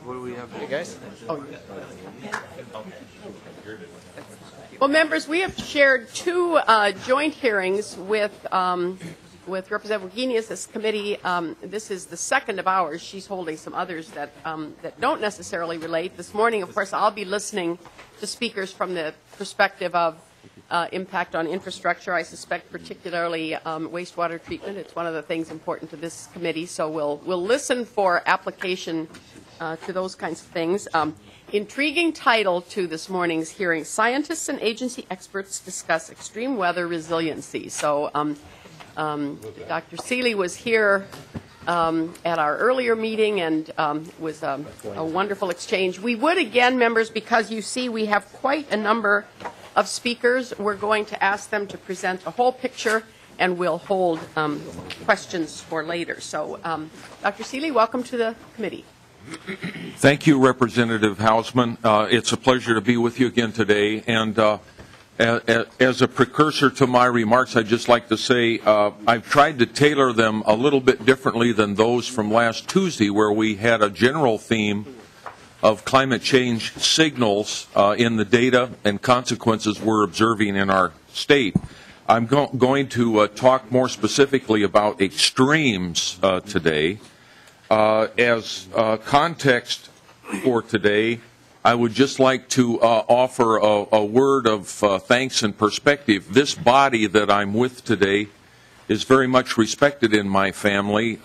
What do we have? Hey guys. Oh, well, members, we have shared two joint hearings with Representative Wagenius' committee. This is the second of ours. She's holding some others that don't necessarily relate. This morning, of course, I'll be listening to speakers from the perspective of impact on infrastructure. I suspect particularly wastewater treatment. It's one of the things important to this committee. So we'll listen for application to those kinds of things. Intriguing title to this morning's hearing: Scientists and agency experts discuss extreme weather resiliency. So Dr. Seeley was here at our earlier meeting, and was a wonderful exchange. We would again, members, because you see we have quite a number of speakers, we're going to ask them to present a whole picture, and we'll hold questions for later. So Dr. Seeley, welcome to the committee. Thank you, Representative Hausman. It's a pleasure to be with you again today. And as a precursor to my remarks, I'd just like to say I've tried to tailor them a little bit differently than those from last Tuesday, where we had a general theme of climate change signals in the data and consequences we're observing in our state. I'm going to talk more specifically about extremes today. As context for today, I would just like to offer a word of thanks and perspective. This body that I'm with today is very much respected in my family.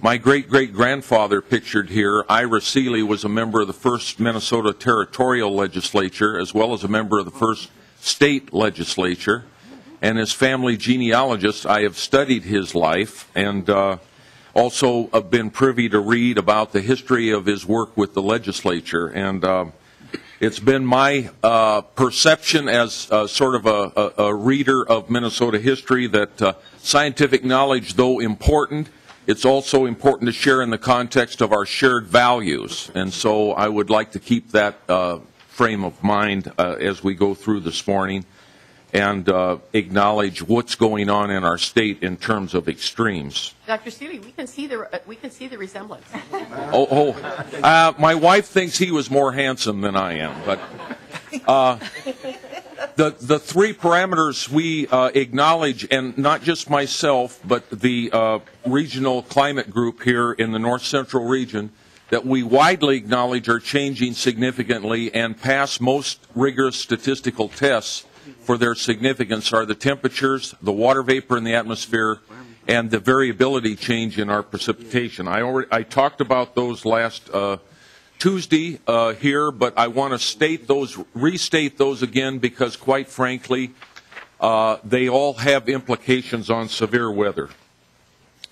My great-great-grandfather, pictured here, Ira Seeley, was a member of the first Minnesota Territorial Legislature, as well as a member of the first state legislature. And as family genealogist, I have studied his life, and also been privy to read about the history of his work with the legislature. And it's been my perception as sort of a reader of Minnesota history that scientific knowledge, though important, it's also important to share in the context of our shared values. And so I would like to keep that frame of mind as we go through this morning, and acknowledge what's going on in our state in terms of extremes. Dr. Seeley, we can see the resemblance. My wife thinks he was more handsome than I am, but the three parameters we acknowledge, and not just myself, but the regional climate group here in the North Central region, that we widely acknowledge are changing significantly and pass most rigorous statistical tests for their significance, are the temperatures, the water vapor in the atmosphere, and the variability change in our precipitation. I talked about those last Tuesday here, but I want to restate those again, because quite frankly, they all have implications on severe weather.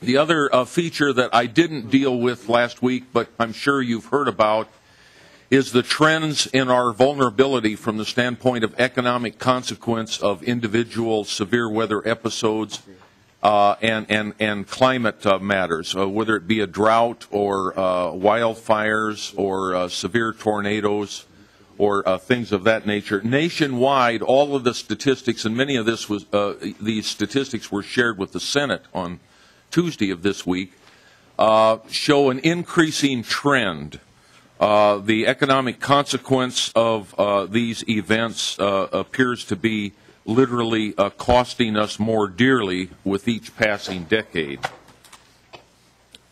The other feature that I didn't deal with last week, but I'm sure you've heard about, is the trends in our vulnerability from the standpoint of economic consequence of individual severe weather episodes and climate matters, whether it be a drought or wildfires or severe tornadoes or things of that nature. Nationwide, all of the statistics, and many of these statistics were shared with the Senate on Tuesday of this week, show an increasing trend. The economic consequence of these events appears to be literally costing us more dearly with each passing decade.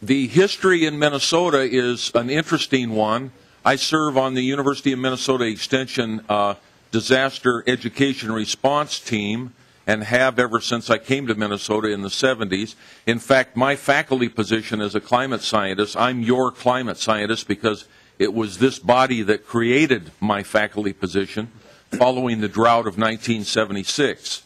The history in Minnesota is an interesting one. I serve on the University of Minnesota Extension Disaster Education Response Team, and have ever since I came to Minnesota in the 70s. In fact, my faculty position as a climate scientist, I'm your climate scientist because it was this body that created my faculty position following the drought of 1976.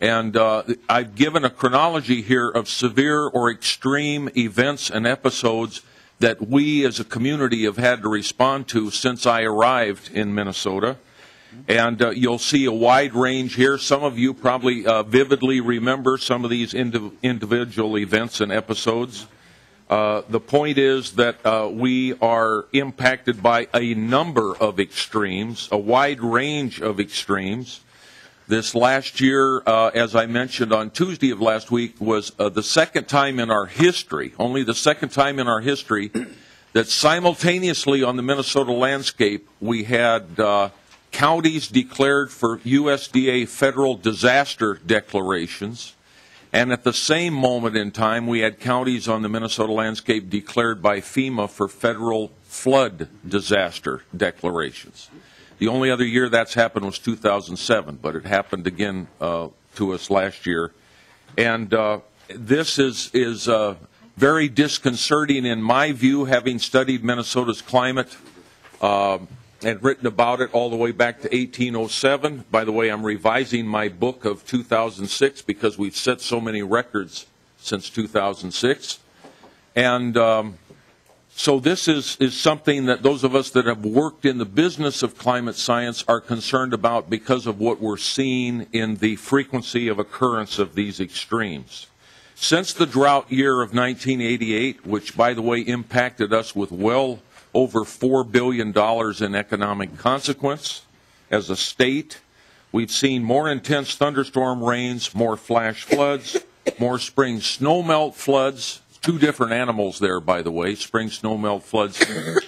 And I've given a chronology here of severe or extreme events and episodes that we as a community have had to respond to since I arrived in Minnesota. And you'll see a wide range here. Some of you probably vividly remember some of these individual events and episodes. The point is that we are impacted by a number of extremes, a wide range of extremes. This last year, as I mentioned on Tuesday of last week, was the second time in our history, only the second time in our history, that simultaneously on the Minnesota landscape we had counties declared for USDA federal disaster declarations, and at the same moment in time we had counties on the Minnesota landscape declared by FEMA for federal flood disaster declarations. The only other year that's happened was 2007, but it happened again to us last year. And this is very disconcerting in my view, having studied Minnesota's climate and written about it all the way back to 1807. By the way, I'm revising my book of 2006 because we've set so many records since 2006. And so this is something that those of us that have worked in the business of climate science are concerned about because of what we're seeing in the frequency of occurrence of these extremes. Since the drought year of 1988, which, by the way, impacted us with well over $4 billion in economic consequence as a state, we've seen more intense thunderstorm rains, more flash floods, more spring snowmelt floods. Two different animals there, by the way. Spring snowmelt floods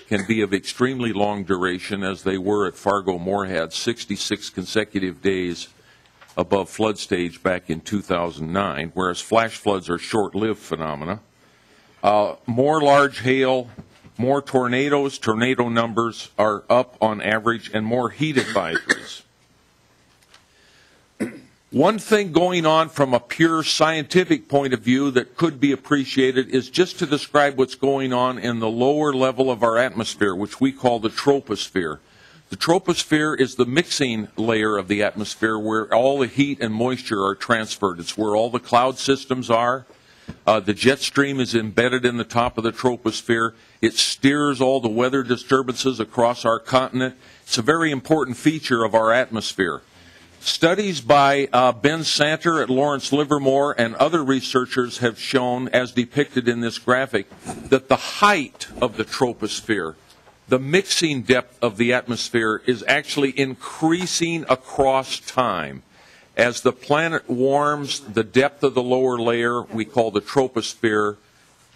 can be of extremely long duration, as they were at Fargo-Moorhead, 66 consecutive days above flood stage back in 2009, whereas flash floods are short-lived phenomena. More large hail, more tornadoes. Tornado numbers are up on average, and more heat advisories. One thing going on from a pure scientific point of view that could be appreciated is just to describe what's going on in the lower level of our atmosphere, which we call the troposphere. The troposphere is the mixing layer of the atmosphere where all the heat and moisture are transferred. It's where all the cloud systems are. The jet stream is embedded in the top of the troposphere. It steers all the weather disturbances across our continent. It's a very important feature of our atmosphere. Studies by Ben Santer at Lawrence Livermore and other researchers have shown, as depicted in this graphic, that the height of the troposphere, the mixing depth of the atmosphere, is actually increasing across time. As the planet warms, the depth of the lower layer, we call the troposphere,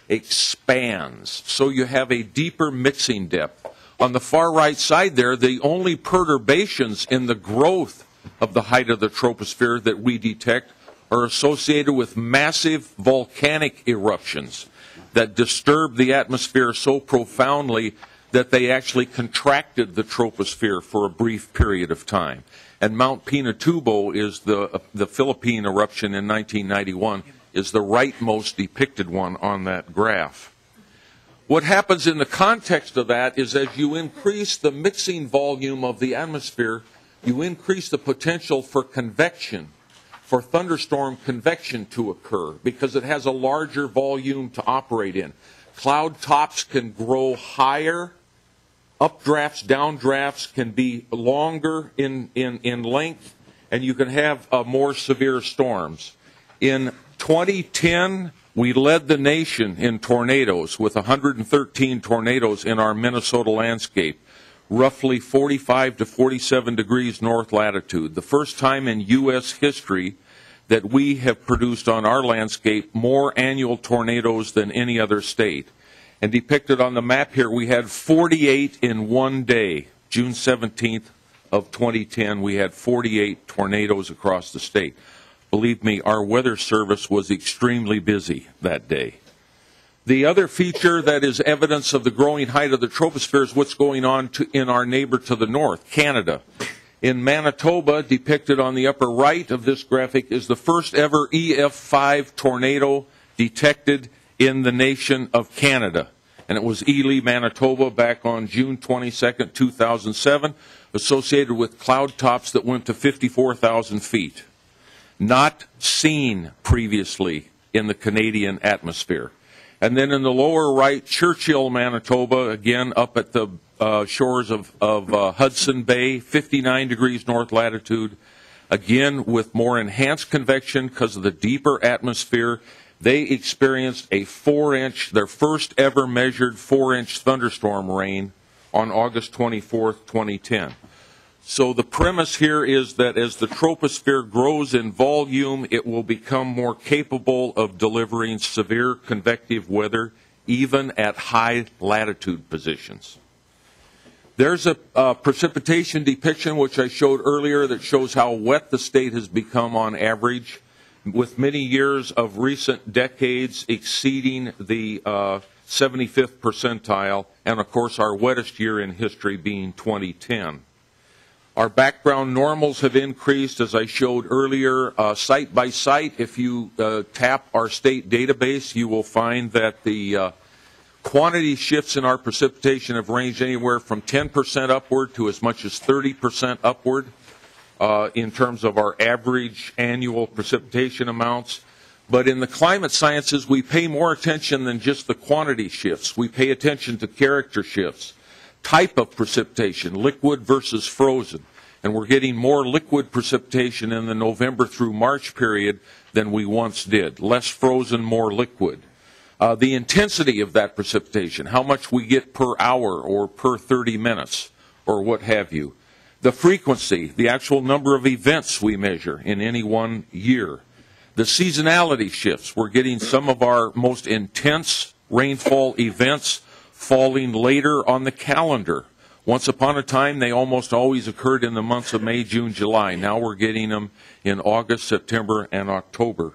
expands. So you have a deeper mixing depth. On the far right side there, the only perturbations in the growth of the height of the troposphere that we detect are associated with massive volcanic eruptions that disturb the atmosphere so profoundly that they actually contracted the troposphere for a brief period of time. And Mount Pinatubo is the Philippine eruption in 1991 is the rightmost depicted one on that graph. What happens in the context of that is as you increase the mixing volume of the atmosphere, you increase the potential for convection, for thunderstorm convection to occur, because it has a larger volume to operate in. Cloud tops can grow higher. Updrafts, downdrafts can be longer in length, and you can have more severe storms. In 2010, we led the nation in tornadoes with 113 tornadoes in our Minnesota landscape, roughly 45 to 47 degrees north latitude. The first time in U.S. history that we have produced on our landscape more annual tornadoes than any other state. And depicted on the map here, we had 48 in one day. June 17th of 2010, we had 48 tornadoes across the state. Believe me, our weather service was extremely busy that day. The other feature that is evidence of the growing height of the troposphere is what's going on in our neighbor to the north, Canada. In Manitoba, depicted on the upper right of this graphic, is the first ever EF5 tornado detected in the nation of Canada. And it was Ely, Manitoba, back on June 22nd, 2007, associated with cloud tops that went to 54,000 feet. Not seen previously in the Canadian atmosphere. And then in the lower right, Churchill, Manitoba, again up at the shores of Hudson Bay, 59 degrees north latitude, again with more enhanced convection because of the deeper atmosphere. They experienced a 4-inch, their first ever measured 4-inch thunderstorm rain on August 24th, 2010. So the premise here is that as the troposphere grows in volume, it will become more capable of delivering severe convective weather, even at high latitude positions. There's a precipitation depiction, which I showed earlier, that shows how wet the state has become on average, with many years of recent decades exceeding the 75th percentile, and of course our wettest year in history being 2010. Our background normals have increased, as I showed earlier, site by site. If you tap our state database, you will find that the quantity shifts in our precipitation have ranged anywhere from 10% upward to as much as 30% upward in terms of our average annual precipitation amounts. But in the climate sciences, we pay more attention than just the quantity shifts. We pay attention to character shifts, type of precipitation, liquid versus frozen. And we're getting more liquid precipitation in the November through March period than we once did. Less frozen, more liquid. The intensity of that precipitation, how much we get per hour or per 30 minutes or what have you. The frequency, the actual number of events we measure in any one year. The seasonality shifts, we're getting some of our most intense rainfall events falling later on the calendar. Once upon a time, they almost always occurred in the months of May, June, July. Now we're getting them in August, September, and October.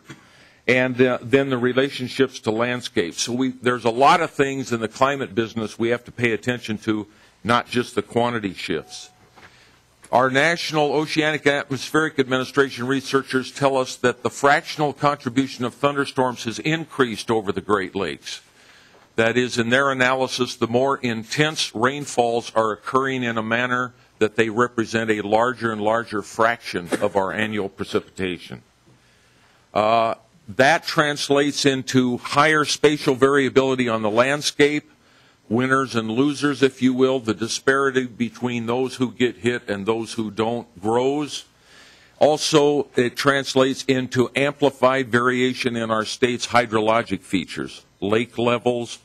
And then the relationships to landscapes. So there's a lot of things in the climate business we have to pay attention to, not just the quantity shifts. Our National Oceanic Atmospheric Administration researchers tell us that the fractional contribution of thunderstorms has increased over the Great Lakes. That is, in their analysis, the more intense rainfalls are occurring in a manner that they represent a larger and larger fraction of our annual precipitation. That translates into higher spatial variability on the landscape, winners and losers, if you will. The disparity between those who get hit and those who don't grows. Also, it translates into amplified variation in our state's hydrologic features, lake levels,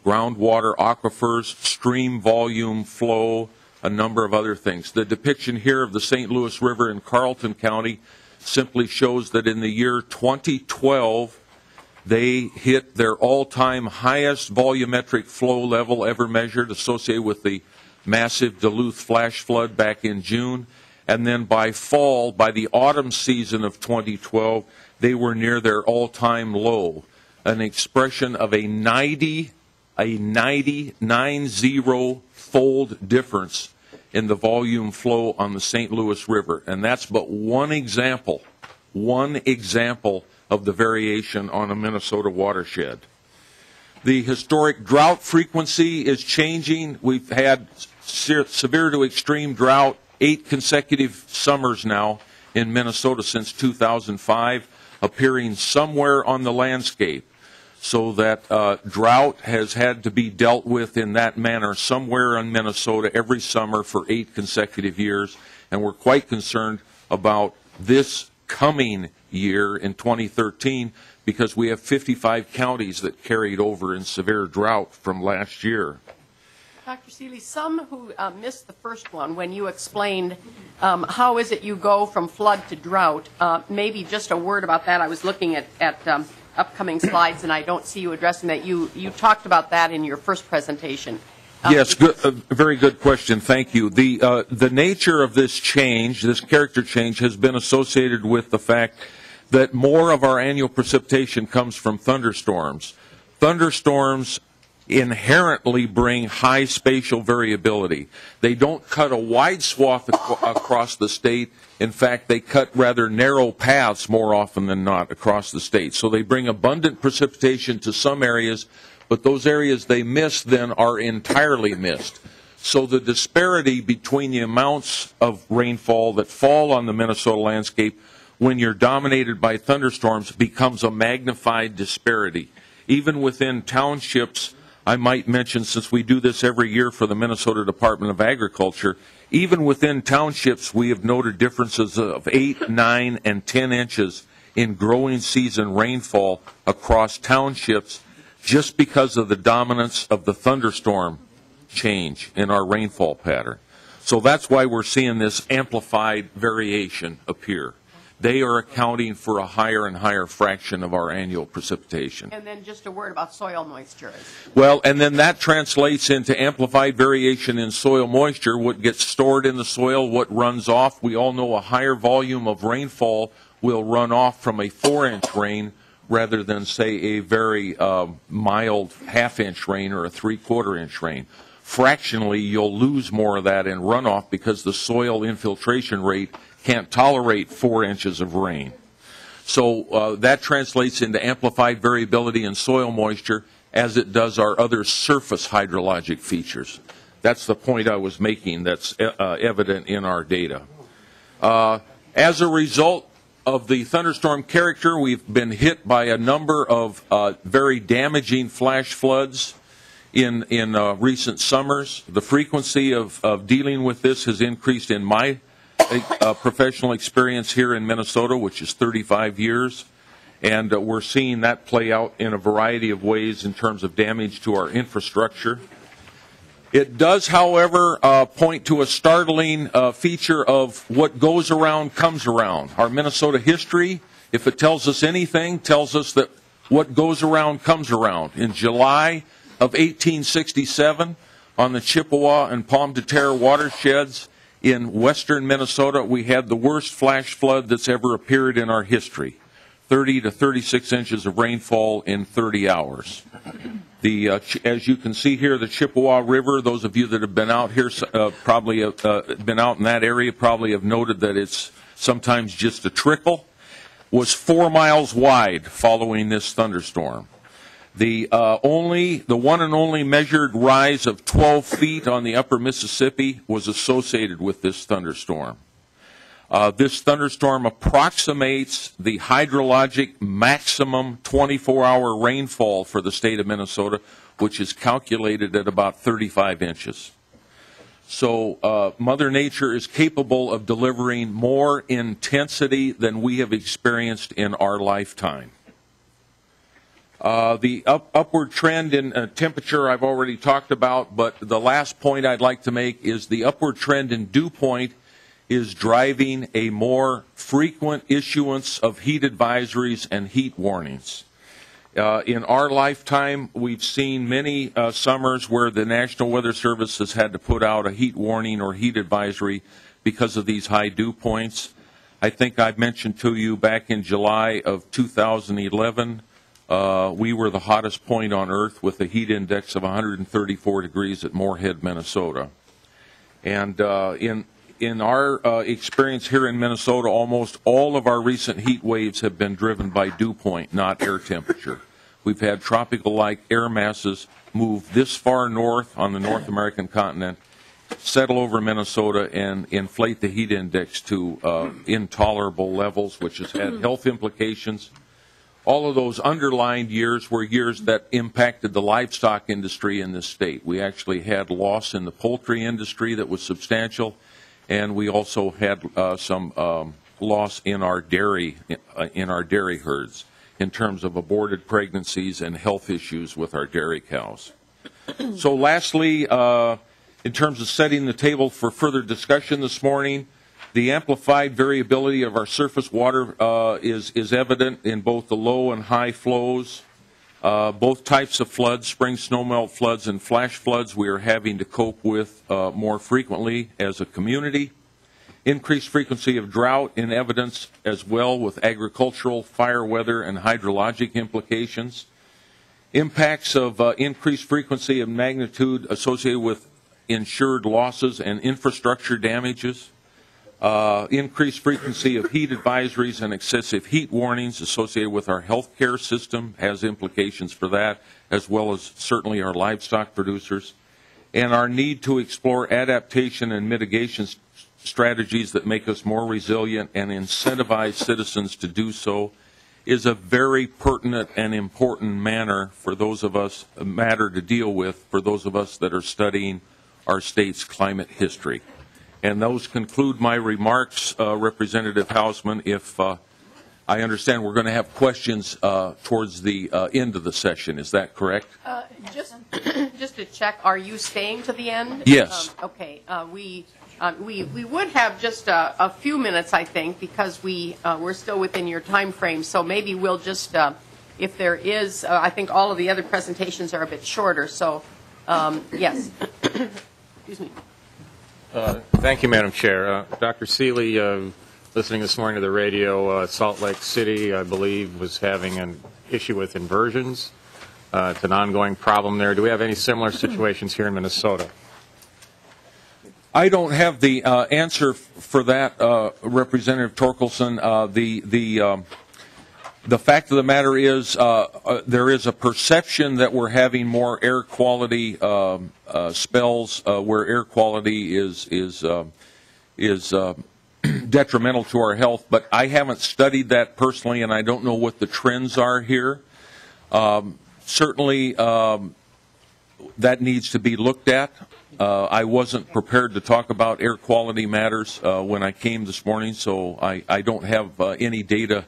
groundwater aquifers, stream volume flow, a number of other things. The depiction here of the St. Louis River in Carlton County simply shows that in the year 2012, they hit their all-time highest volumetric flow level ever measured, associated with the massive Duluth flash flood back in June. And then by fall, by the autumn season of 2012, they were near their all-time low, an expression of a 90-fold difference in the volume flow on the St. Louis River. And that's but one example of the variation on a Minnesota watershed. The historic drought frequency is changing. We've had severe to extreme drought 8 consecutive summers now in Minnesota since 2005, appearing somewhere on the landscape. So that drought has had to be dealt with in that manner somewhere in Minnesota every summer for 8 consecutive years. And we're quite concerned about this coming year in 2013 because we have 55 counties that carried over in severe drought from last year. Dr. Seeley, some who missed the first one when you explained how is it you go from flood to drought, maybe just a word about that. I was looking at upcoming slides, and I don't see you addressing that. You talked about that in your first presentation. Yes, very good question. Thank you. The nature of this change, this character change, has been associated with the fact that more of our annual precipitation comes from thunderstorms. Thunderstorms inherently bring high spatial variability. They don't cut a wide swath across the state. In fact, they cut rather narrow paths more often than not across the state. So they bring abundant precipitation to some areas, but those areas they miss then are entirely missed. So the disparity between the amounts of rainfall that fall on the Minnesota landscape when you're dominated by thunderstorms becomes a magnified disparity. Even within townships, I might mention, since we do this every year for the Minnesota Department of Agriculture, even within townships we have noted differences of 8, 9, and 10 inches in growing season rainfall across townships just because of the dominance of the thunderstorm change in our rainfall pattern. So that's why we're seeing this amplified variation appear. They are accounting for a higher and higher fraction of our annual precipitation. And then just a word about soil moisture. Well, and then that translates into amplified variation in soil moisture, what gets stored in the soil, what runs off. We all know a higher volume of rainfall will run off from a 4-inch rain rather than, say, a very mild half-inch rain or a 3/4-inch rain. Fractionally, you'll lose more of that in runoff because the soil infiltration rate can't tolerate 4 inches of rain. So that translates into amplified variability in soil moisture as it does our other surface hydrologic features. That's the point I was making that's evident in our data. As a result of the thunderstorm character, we've been hit by a number of very damaging flash floods in recent summers. The frequency of dealing with this has increased in my professional experience here in Minnesota, which is 35 years, and we're seeing that play out in a variety of ways in terms of damage to our infrastructure. It does, however, point to a startling feature of what goes around comes around. Our Minnesota history, if it tells us anything, tells us that what goes around comes around. In July of 1867, on the Chippewa and Pomme de Terre watersheds in western Minnesota, we had the worst flash flood that's ever appeared in our history, 30 to 36 inches of rainfall in 30 hours. As you can see here, the Chippewa River, those of you that have been out here, probably have been out in that area, probably have noted that it's sometimes just a trickle, was 4 miles wide following this thunderstorm. The one and only measured rise of 12 feet on the upper Mississippi was associated with this thunderstorm. This thunderstorm approximates the hydrologic maximum 24-hour rainfall for the state of Minnesota, which is calculated at about 35 inches. So Mother Nature is capable of delivering more intensity than we have experienced in our lifetime. The upward trend in temperature I've already talked about, but the last point I'd like to make is the upward trend in dew point is driving a more frequent issuance of heat advisories and heat warnings. In our lifetime, we've seen many summers where the National Weather Service has had to put out a heat warning or heat advisory because of these high dew points. I think I've mentioned to you back in July of 2011, we were the hottest point on Earth with a heat index of 134 degrees at Moorhead, Minnesota. And in our experience here in Minnesota, almost all of our recent heat waves have been driven by dew point, not air temperature. We've had tropical-like air masses move this far north on the North American continent, settle over Minnesota, and inflate the heat index to intolerable levels, which has had health implications. All of those underlined years were years that impacted the livestock industry in this state. We actually had loss in the poultry industry that was substantial, and we also had some loss in our dairy herds in terms of aborted pregnancies and health issues with our dairy cows. So lastly, in terms of setting the table for further discussion this morning, the amplified variability of our surface water is evident in both the low and high flows. Both types of floods, spring snowmelt floods and flash floods, we are having to cope with more frequently as a community. Increased frequency of drought in evidence as well with agricultural, fire weather, and hydrologic implications. Impacts of increased frequency of magnitude associated with insured losses and infrastructure damages. Increased frequency of heat advisories and excessive heat warnings associated with our health care system has implications for that, as well as certainly our livestock producers. And our need to explore adaptation and mitigation strategies that make us more resilient and incentivize citizens to do so is a very pertinent and important matter to deal with for those of us that are studying our state's climate history. And those conclude my remarks, Representative Hausman. If I understand we're going to have questions towards the end of the session. Is that correct? Just to check, are you staying to the end? Yes. Okay. We would have just a few minutes, I think, because we're still within your time frame. So maybe we'll just, if there is, I think all of the other presentations are a bit shorter. So, yes. Excuse me. Thank you, Madam Chair. Dr. Seeley, listening this morning to the radio, Salt Lake City, I believe, was having an issue with inversions. It's an ongoing problem there. Do we have any similar situations here in Minnesota? I don't have the answer for that, Representative Torkelson. The fact of the matter is there is a perception that we're having more air quality spells where air quality is detrimental to our health, but I haven't studied that personally, and I don't know what the trends are here. Certainly, that needs to be looked at. I wasn't prepared to talk about air quality matters when I came this morning, so I don't have any data.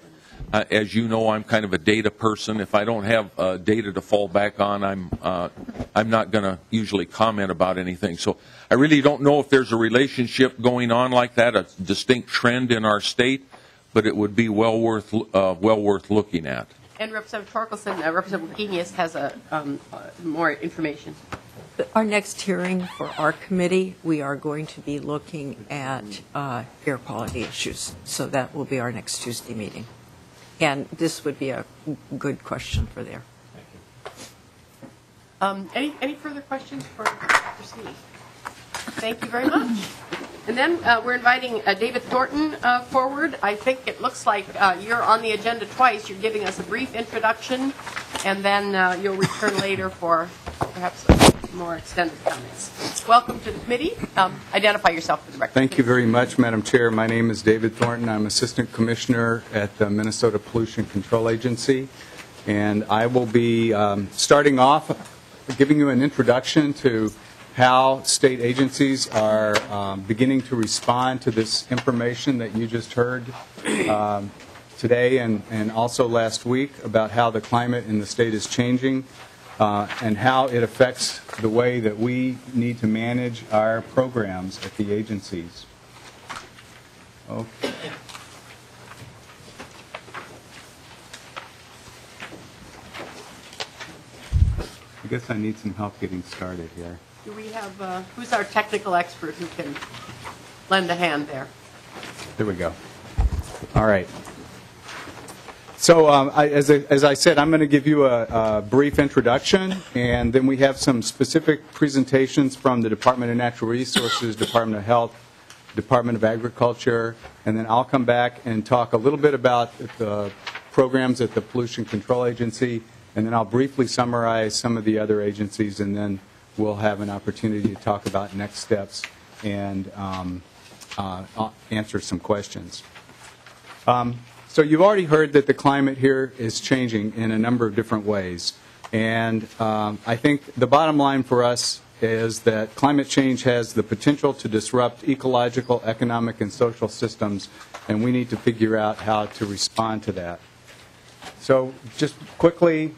As you know, I'm kind of a data person. If I don't have data to fall back on, I'm not going to usually comment about anything. So I really don't know if there's a relationship going on like that, a distinct trend in our state, but it would be well worth looking at. And Representative Torkelson, Representative Wagenius has more information. Our next hearing for our committee, we are going to be looking at air quality issues. So that will be our next Tuesday meeting. And this would be a good question for there. Any further questions for Dr. Seeley? Thank you very much. And then we're inviting David Thornton forward. I think it looks like you're on the agenda twice. You're giving us a brief introduction, and then you'll return later for perhaps more extended comments. Welcome to the committee. Identify yourself for the record. Thank you very much, Madam Chair. My name is David Thornton. I'm Assistant Commissioner at the Minnesota Pollution Control Agency, and I will be starting off giving you an introduction to how state agencies are beginning to respond to this information that you just heard today and also last week about how the climate in the state is changing and how it affects the way that we need to manage our programs at the agencies. Okay. I guess I need some help getting started here. Do we have, who's our technical expert who can lend a hand there? There we go. All right. So as I said, I'm going to give you a brief introduction, and then we have some specific presentations from the Department of Natural Resources, Department of Health, Department of Agriculture, and then I'll come back and talk a little bit about the programs at the Pollution Control Agency, and then I'll briefly summarize some of the other agencies, and then we'll have an opportunity to talk about next steps and answer some questions. So you've already heard that the climate here is changing in a number of different ways. And I think the bottom line for us is that climate change has the potential to disrupt ecological, economic, and social systems, and we need to figure out how to respond to that. So just quickly,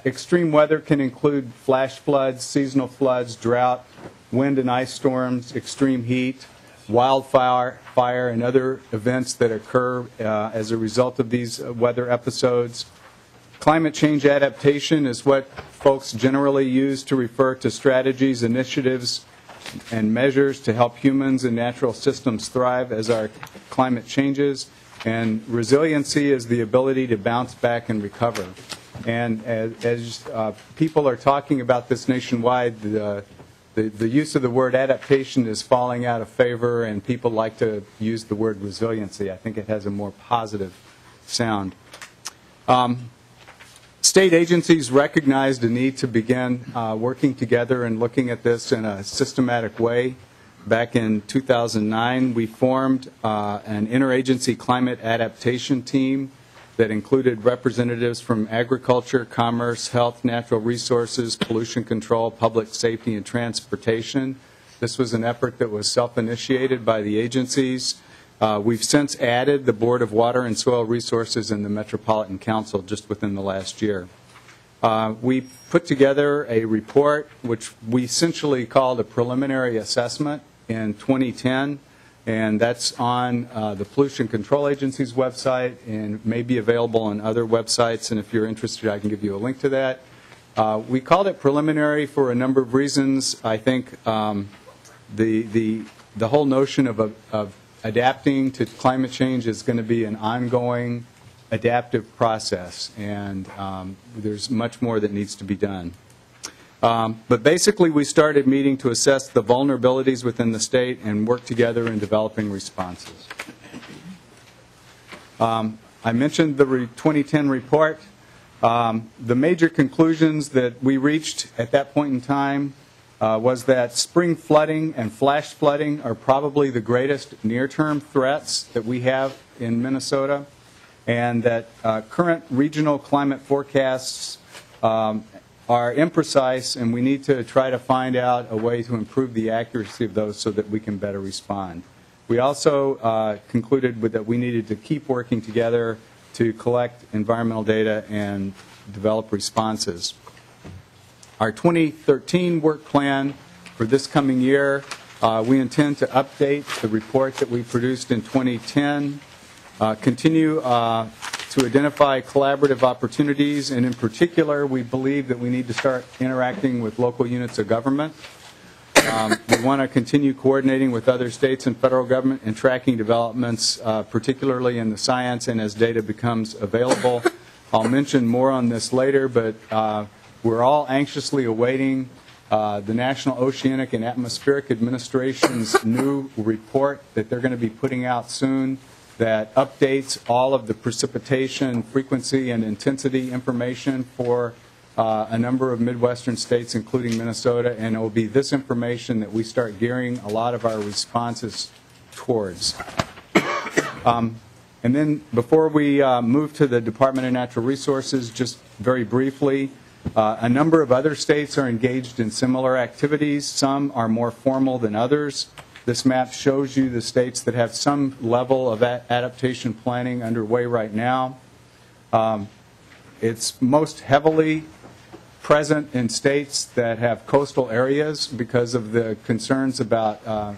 extreme weather can include flash floods, seasonal floods, drought, wind and ice storms, extreme heat, wildfire, and other events that occur as a result of these weather episodes. Climate change adaptation is what folks generally use to refer to strategies, initiatives, and measures to help humans and natural systems thrive as our climate changes. And resiliency is the ability to bounce back and recover. And as people are talking about this nationwide, the use of the word adaptation is falling out of favor, and people like to use the word resiliency. I think it has a more positive sound. State agencies recognized the need to begin working together and looking at this in a systematic way. Back in 2009, we formed an interagency climate adaptation team that included representatives from agriculture, commerce, health, natural resources, pollution control, public safety, and transportation. This was an effort that was self-initiated by the agencies. We've since added the Board of Water and Soil Resources and the Metropolitan Council just within the last year. We put together a report which we essentially called a preliminary assessment in 2010, and that's on the Pollution Control Agency's website and may be available on other websites, and if you're interested, I can give you a link to that. We called it preliminary for a number of reasons. I think the whole notion of adapting to climate change is going to be an ongoing adaptive process, and there's much more that needs to be done. But basically, we started meeting to assess the vulnerabilities within the state and work together in developing responses. I mentioned the 2010 report. The major conclusions that we reached at that point in time was that spring flooding and flash flooding are probably the greatest near-term threats that we have in Minnesota, and that current regional climate forecasts are imprecise, and we need to try to find out a way to improve the accuracy of those so that we can better respond. We also concluded that we needed to keep working together to collect environmental data and develop responses. Our 2013 work plan for this coming year, we intend to update the report that we produced in 2010, continue to identify collaborative opportunities, and in particular, we believe that we need to start interacting with local units of government. We want to continue coordinating with other states and federal government and tracking developments, particularly in the science and as data becomes available. I'll mention more on this later, but we're all anxiously awaiting the National Oceanic and Atmospheric Administration's new report that they're going to be putting out soon that updates all of the precipitation frequency and intensity information for a number of Midwestern states, including Minnesota, and it will be this information that we start gearing a lot of our responses towards. And then before we move to the Department of Natural Resources, just very briefly, a number of other states are engaged in similar activities. Some are more formal than others. This map shows you the states that have some level of adaptation planning underway right now. It's most heavily present in states that have coastal areas because of the concerns about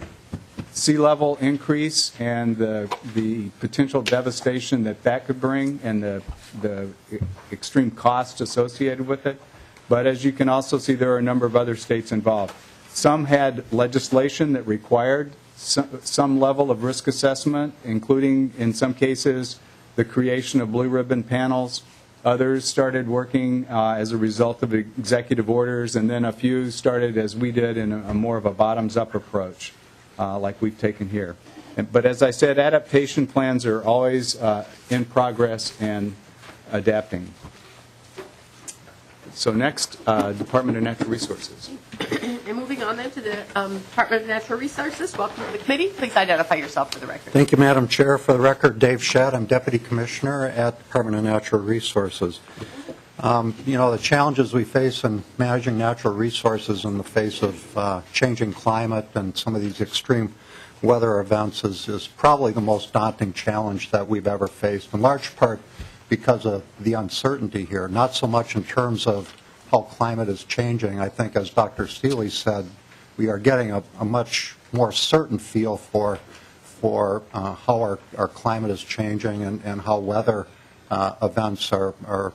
sea level increase and the potential devastation that could bring and the extreme cost associated with it. But as you can also see, there are a number of other states involved. Some had legislation that required some level of risk assessment, including, in some cases, the creation of blue ribbon panels. Others started working as a result of executive orders, and then a few started, as we did, in a more of a bottoms-up approach, like we've taken here. But as I said, adaptation plans are always in progress and adapting. So next, Department of Natural Resources. And moving on then to the Department of Natural Resources. Welcome to the committee. Please identify yourself for the record. Thank you, Madam Chair. For the record, Dave Shedd. I'm Deputy Commissioner at Department of Natural Resources. You know, the challenges we face in managing natural resources in the face of changing climate and some of these extreme weather events is probably the most daunting challenge that we've ever faced, in large part because of the uncertainty here, not so much in terms of how climate is changing. I think, as Dr. Seeley said, we are getting a much more certain feel for how our climate is changing and how weather events are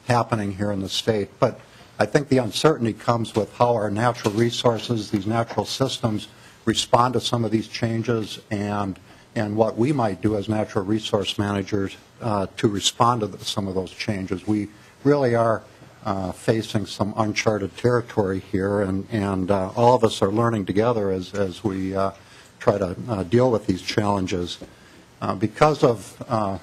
happening here in the state. But I think the uncertainty comes with how our natural resources, these natural systems, respond to some of these changes and what we might do as natural resource managers to respond to some of those changes. We really are facing some uncharted territory here, and all of us are learning together as we try to deal with these challenges. Because of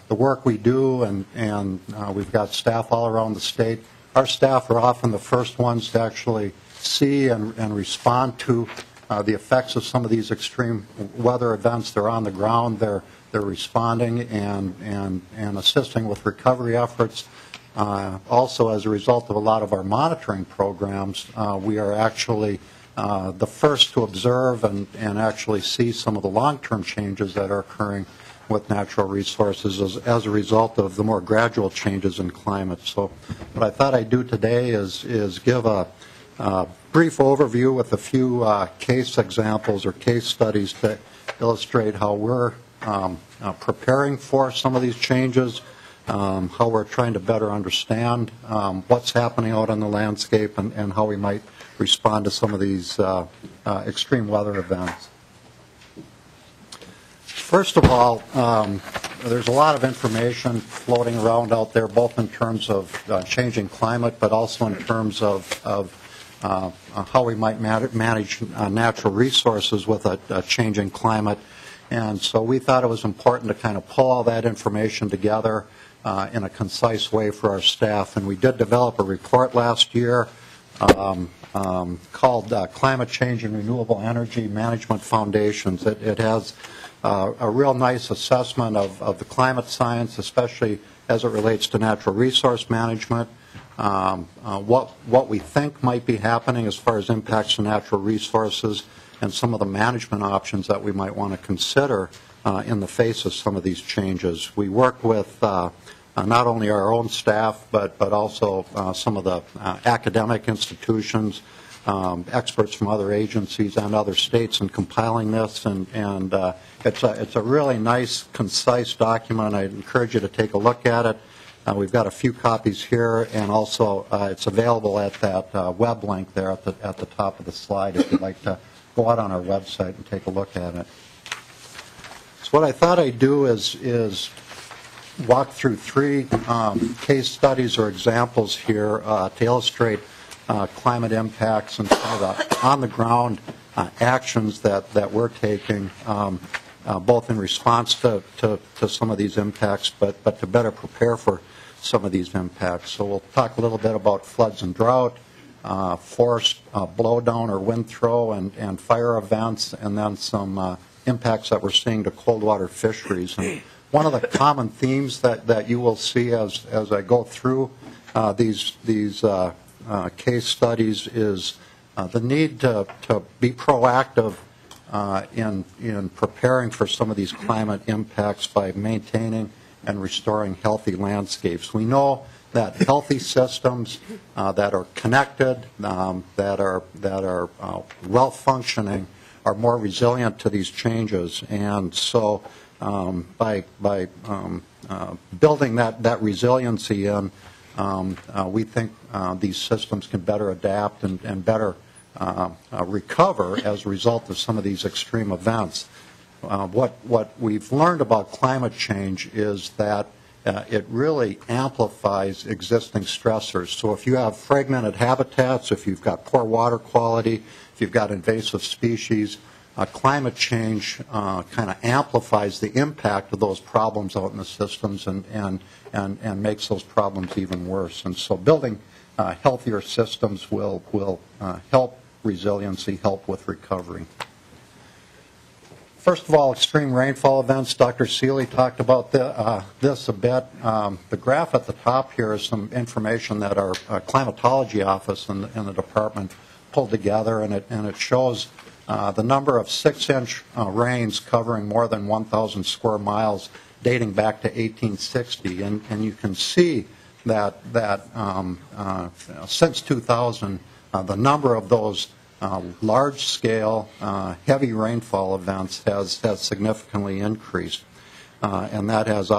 the work we do, and we've got staff all around the state, our staff are often the first ones to actually see and respond to the effects of some of these extreme weather events. They're on the ground, they're responding and assisting with recovery efforts. Also, as a result of a lot of our monitoring programs, we are actually the first to observe and actually see some of the long-term changes that are occurring with natural resources as a result of the more gradual changes in climate. So what I thought I'd do today is give a brief overview with a few case examples or case studies to illustrate how we're preparing for some of these changes, how we're trying to better understand what's happening out on the landscape and how we might respond to some of these extreme weather events. First of all, there's a lot of information floating around out there, both in terms of changing climate, but also in terms of how we might manage natural resources with a changing climate. And so we thought it was important to kind of pull all that information together in a concise way for our staff. And we did develop a report last year called Climate Change and Renewable Energy Management Foundations. It has a real nice assessment of the climate science, especially as it relates to natural resource management, what we think might be happening as far as impacts to natural resources, and some of the management options that we might want to consider in the face of some of these changes. We work with not only our own staff, but also some of the academic institutions, experts from other agencies and other states in compiling this, and it's a really nice, concise document. I encourage you to take a look at it. We've got a few copies here, and also it's available at that web link there at the top of the slide if you'd like to go out on our website and take a look at it. So what I thought I'd do is walk through three case studies or examples here to illustrate climate impacts and some of the on-the-ground actions that we're taking, both in response to some of these impacts, but to better prepare for some of these impacts. So we'll talk a little bit about floods and drought, forest blowdown or wind throw and fire events, and then some impacts that we're seeing to cold water fisheries. And one of the common themes that you will see as I go through these case studies is the need to be proactive in preparing for some of these climate impacts by maintaining and restoring healthy landscapes. We know that healthy systems that are connected, that are well functioning, are more resilient to these changes. And so by building that resiliency in, we think these systems can better adapt and better recover as a result of some of these extreme events. What we've learned about climate change is that it really amplifies existing stressors. So if you have fragmented habitats, if you've got poor water quality, if you've got invasive species, climate change kind of amplifies the impact of those problems out in the systems and makes those problems even worse. And so building healthier systems will help resiliency, help with recovery. First of all, extreme rainfall events. Dr. Seeley talked about this a bit. The graph at the top here is some information that our climatology office in the department pulled together, and it shows the number of 6-inch rains covering more than 1,000 square miles dating back to 1860. And you can see that since 2000, the number of those large-scale, heavy rainfall events has significantly increased. And that has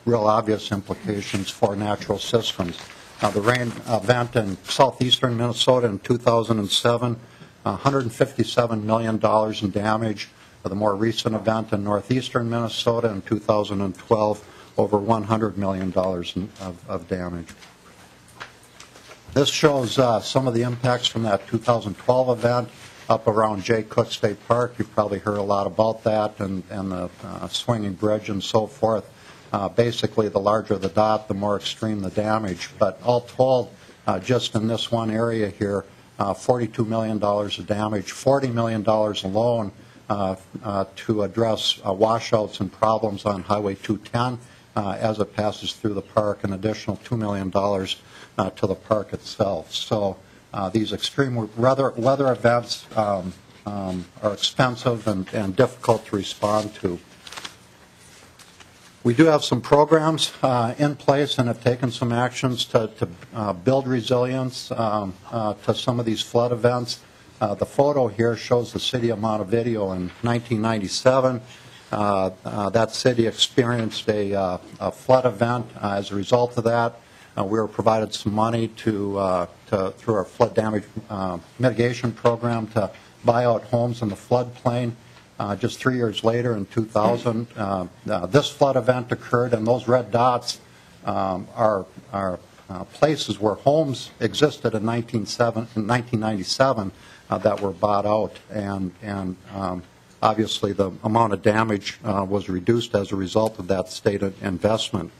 real obvious implications for natural systems. The rain event in southeastern Minnesota in 2007, $157 million in damage. The more recent event in northeastern Minnesota in 2012, over $100 million of damage. This shows some of the impacts from that 2012 event up around Jay Cook State Park. You've probably heard a lot about that and the swinging bridge and so forth. Basically, the larger the dot, the more extreme the damage. But all told, just in this one area here, $42 million of damage, $40 million alone to address washouts and problems on Highway 210 as it passes through the park, an additional $2 million to the park itself. So these extreme weather events are expensive and difficult to respond to. We do have some programs in place and have taken some actions to build resilience to some of these flood events. The photo here shows the city of Montevideo in 1997. That city experienced a flood event. As a result of that, we were provided some money through our flood damage mitigation program to buy out homes in the floodplain. Just 3 years later, in 2000, this flood event occurred, and those red dots are places where homes existed in 1997 that were bought out, and obviously the amount of damage was reduced as a result of that state investment.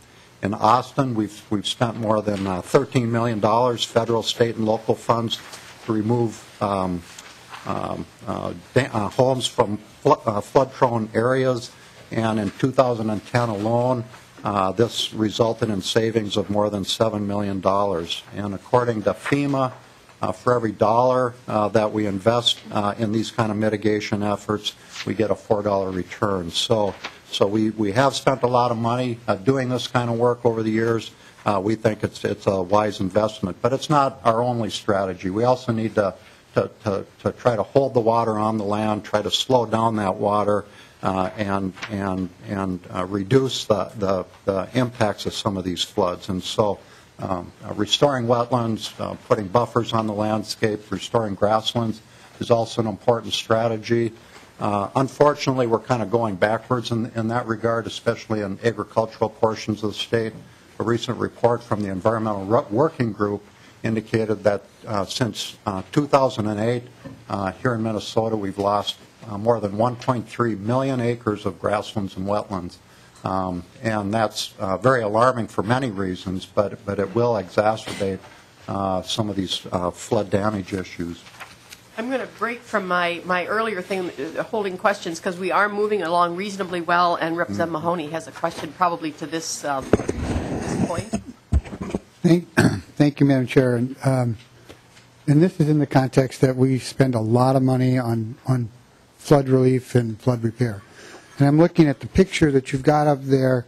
In Austin, we've spent more than $13 million, federal, state, and local funds, to remove homes from flood-prone areas, and in 2010 alone, this resulted in savings of more than $7 million. And according to FEMA, for every dollar that we invest in these kind of mitigation efforts, we get a $4 return. So we have spent a lot of money doing this kind of work over the years. We think it's a wise investment, but it's not our only strategy. We also need to try to hold the water on the land, try to slow down that water, and reduce the impacts of some of these floods. And so restoring wetlands, putting buffers on the landscape, restoring grasslands is also an important strategy. Unfortunately, we're kind of going backwards in that regard, especially in agricultural portions of the state. A recent report from the Environmental Working Group indicated that since 2008, here in Minnesota, we've lost more than 1.3 million acres of grasslands and wetlands. And that's very alarming for many reasons, but it will exacerbate some of these flood damage issues. I'm going to break from my earlier thing, holding questions, because we are moving along reasonably well, and Representative Mahoney has a question probably to this point. Thank you, Madam Chair. And this is in the context that we spend a lot of money on flood relief and flood repair. And I'm looking at the picture that you've got up there.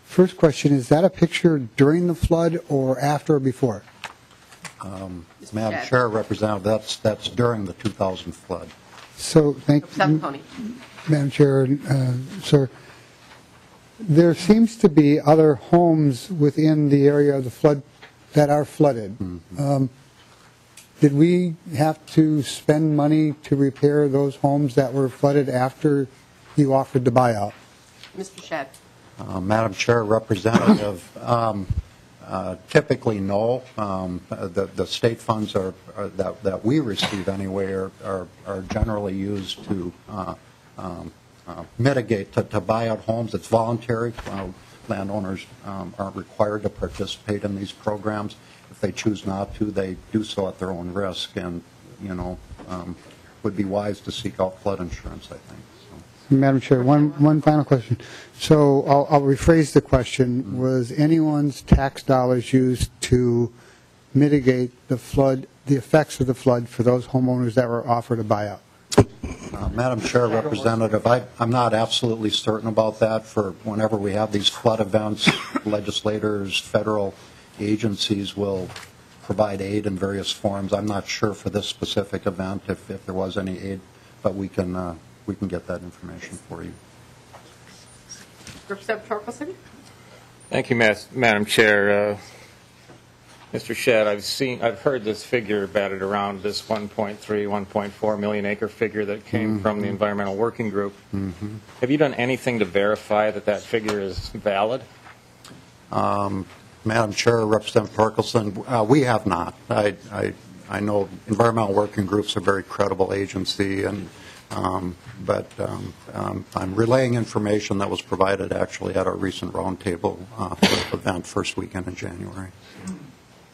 First question, is that a picture during the flood or after or before? Madam Chair, Representative, that's during the 2000 flood. So, thank you, Madam Chair, sir. There seems to be other homes within the area of the flood that are flooded. Mm-hmm. Did we have to spend money to repair those homes that were flooded after you offered the buyout? Mr. Shedd. Madam Chair, Representative, typically no. The state funds that we receive anyway are generally used to mitigate, to buy out homes. It's voluntary. Landowners aren't required to participate in these programs. If they choose not to, they do so at their own risk, and would be wise to seek out flood insurance, I think. So. Madam Chair, one final question. So I'll rephrase the question. Mm-hmm. Was anyone's tax dollars used to mitigate the flood, the effects of the flood for those homeowners that were offered a buyout? Madam Chair, Representative, I'm not absolutely certain about that. For whenever we have these flood events, legislators, federal agencies will provide aid in various forms. I'm not sure for this specific event if there was any aid, but we can get that information for you. Representative Torkelson. Thank you, Madam Chair. Mr. Shedd, I've heard this figure batted around, this 1.4 million acre figure that came from the Environmental Working Group. Mm-hmm. Have you done anything to verify that figure is valid? Madam Chair, Representative Torkelson, we have not. I know Environmental Working Group's a very credible agency, but I'm relaying information that was provided actually at our recent roundtable event first weekend in January.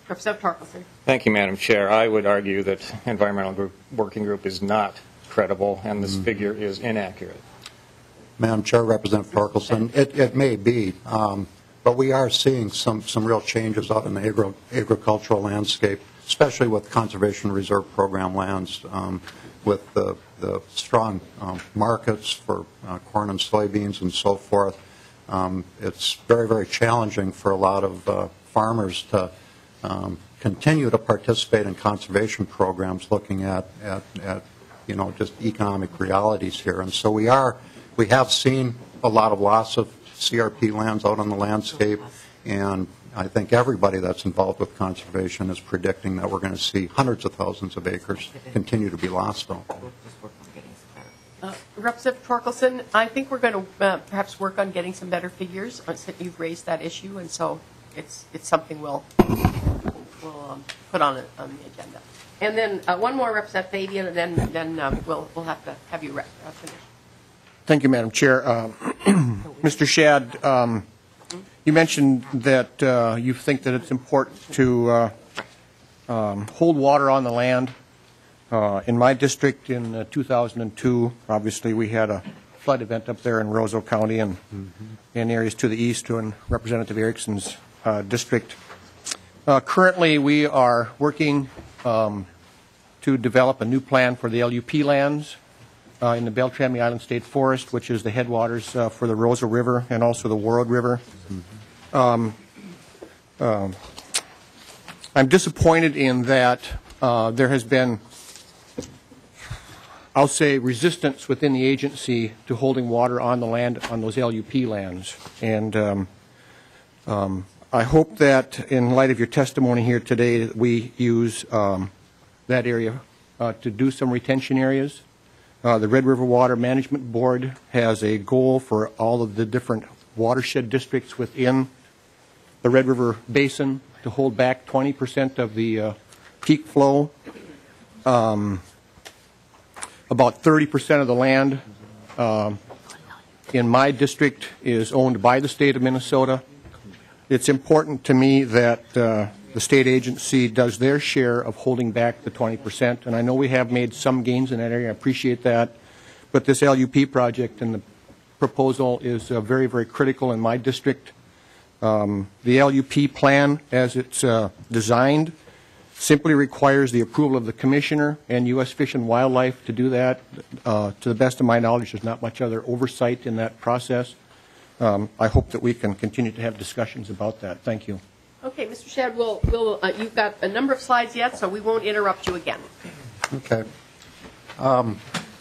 Representative Torkelson. Thank you, Madam Chair. I would argue that Environmental Working Group is not credible, and this figure is inaccurate. Madam Chair, Representative Torkelson, it may be, but we are seeing some real changes out in the agricultural landscape, especially with Conservation Reserve Program lands, with the strong markets for corn and soybeans and so forth. It's very, very challenging for a lot of farmers to continue to participate in conservation programs looking at just economic realities here. And so we have seen a lot of loss of CRP lands out on the landscape, and I think everybody that's involved with conservation is predicting that we're going to see hundreds of thousands of acres continue to be lost out. Representative Torkelson, I think we're going to perhaps work on getting some better figures. You've raised that issue, and so it's something we'll put on the agenda. And then one more, Representative Fabian, and then we'll have to have you finish. Thank you, Madam Chair. Mr. Shad, you mentioned that you think that it's important to hold water on the land. In my district in 2002, obviously we had a flood event up there in Roseau County and in areas to the east in Representative Erickson's district. Currently, we are working to develop a new plan for the LUP lands in the Beltrami Island State Forest, which is the headwaters for the Roseau River and also the Warroad River. I'm disappointed in that there has been, I'll say, resistance within the agency to holding water on the land on those LUP lands. And I hope that in light of your testimony here today that we use that area to do some retention areas. The Red River Water Management Board has a goal for all of the different watershed districts within the Red River Basin to hold back 20% of the peak flow. About 30% of the land in my district is owned by the state of Minnesota. It's important to me that the state agency does their share of holding back the 20%, and I know we have made some gains in that area. I appreciate that, but this LUP project and the proposal is very, very critical in my district. The LUP plan, as it's designed, simply requires the approval of the commissioner and U.S. Fish and Wildlife to do that. To the best of my knowledge, there's not much other oversight in that process. I hope that we can continue to have discussions about that. Thank you. Okay, Mr. Shad, you've got a number of slides yet, so we won't interrupt you again. Okay.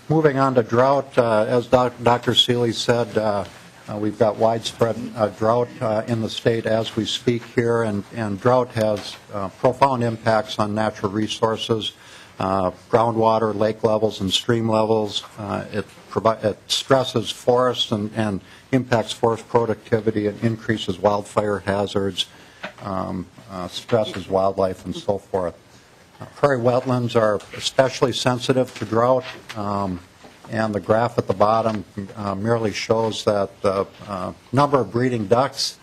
Moving on to drought, as Dr. Seeley said, we've got widespread drought in the state as we speak here, and drought has profound impacts on natural resources, groundwater, lake levels, and stream levels. It stresses forests and impacts forest productivity and increases wildfire hazards, stresses wildlife, and so forth. Prairie wetlands are especially sensitive to drought, and the graph at the bottom merely shows that the number of breeding ducks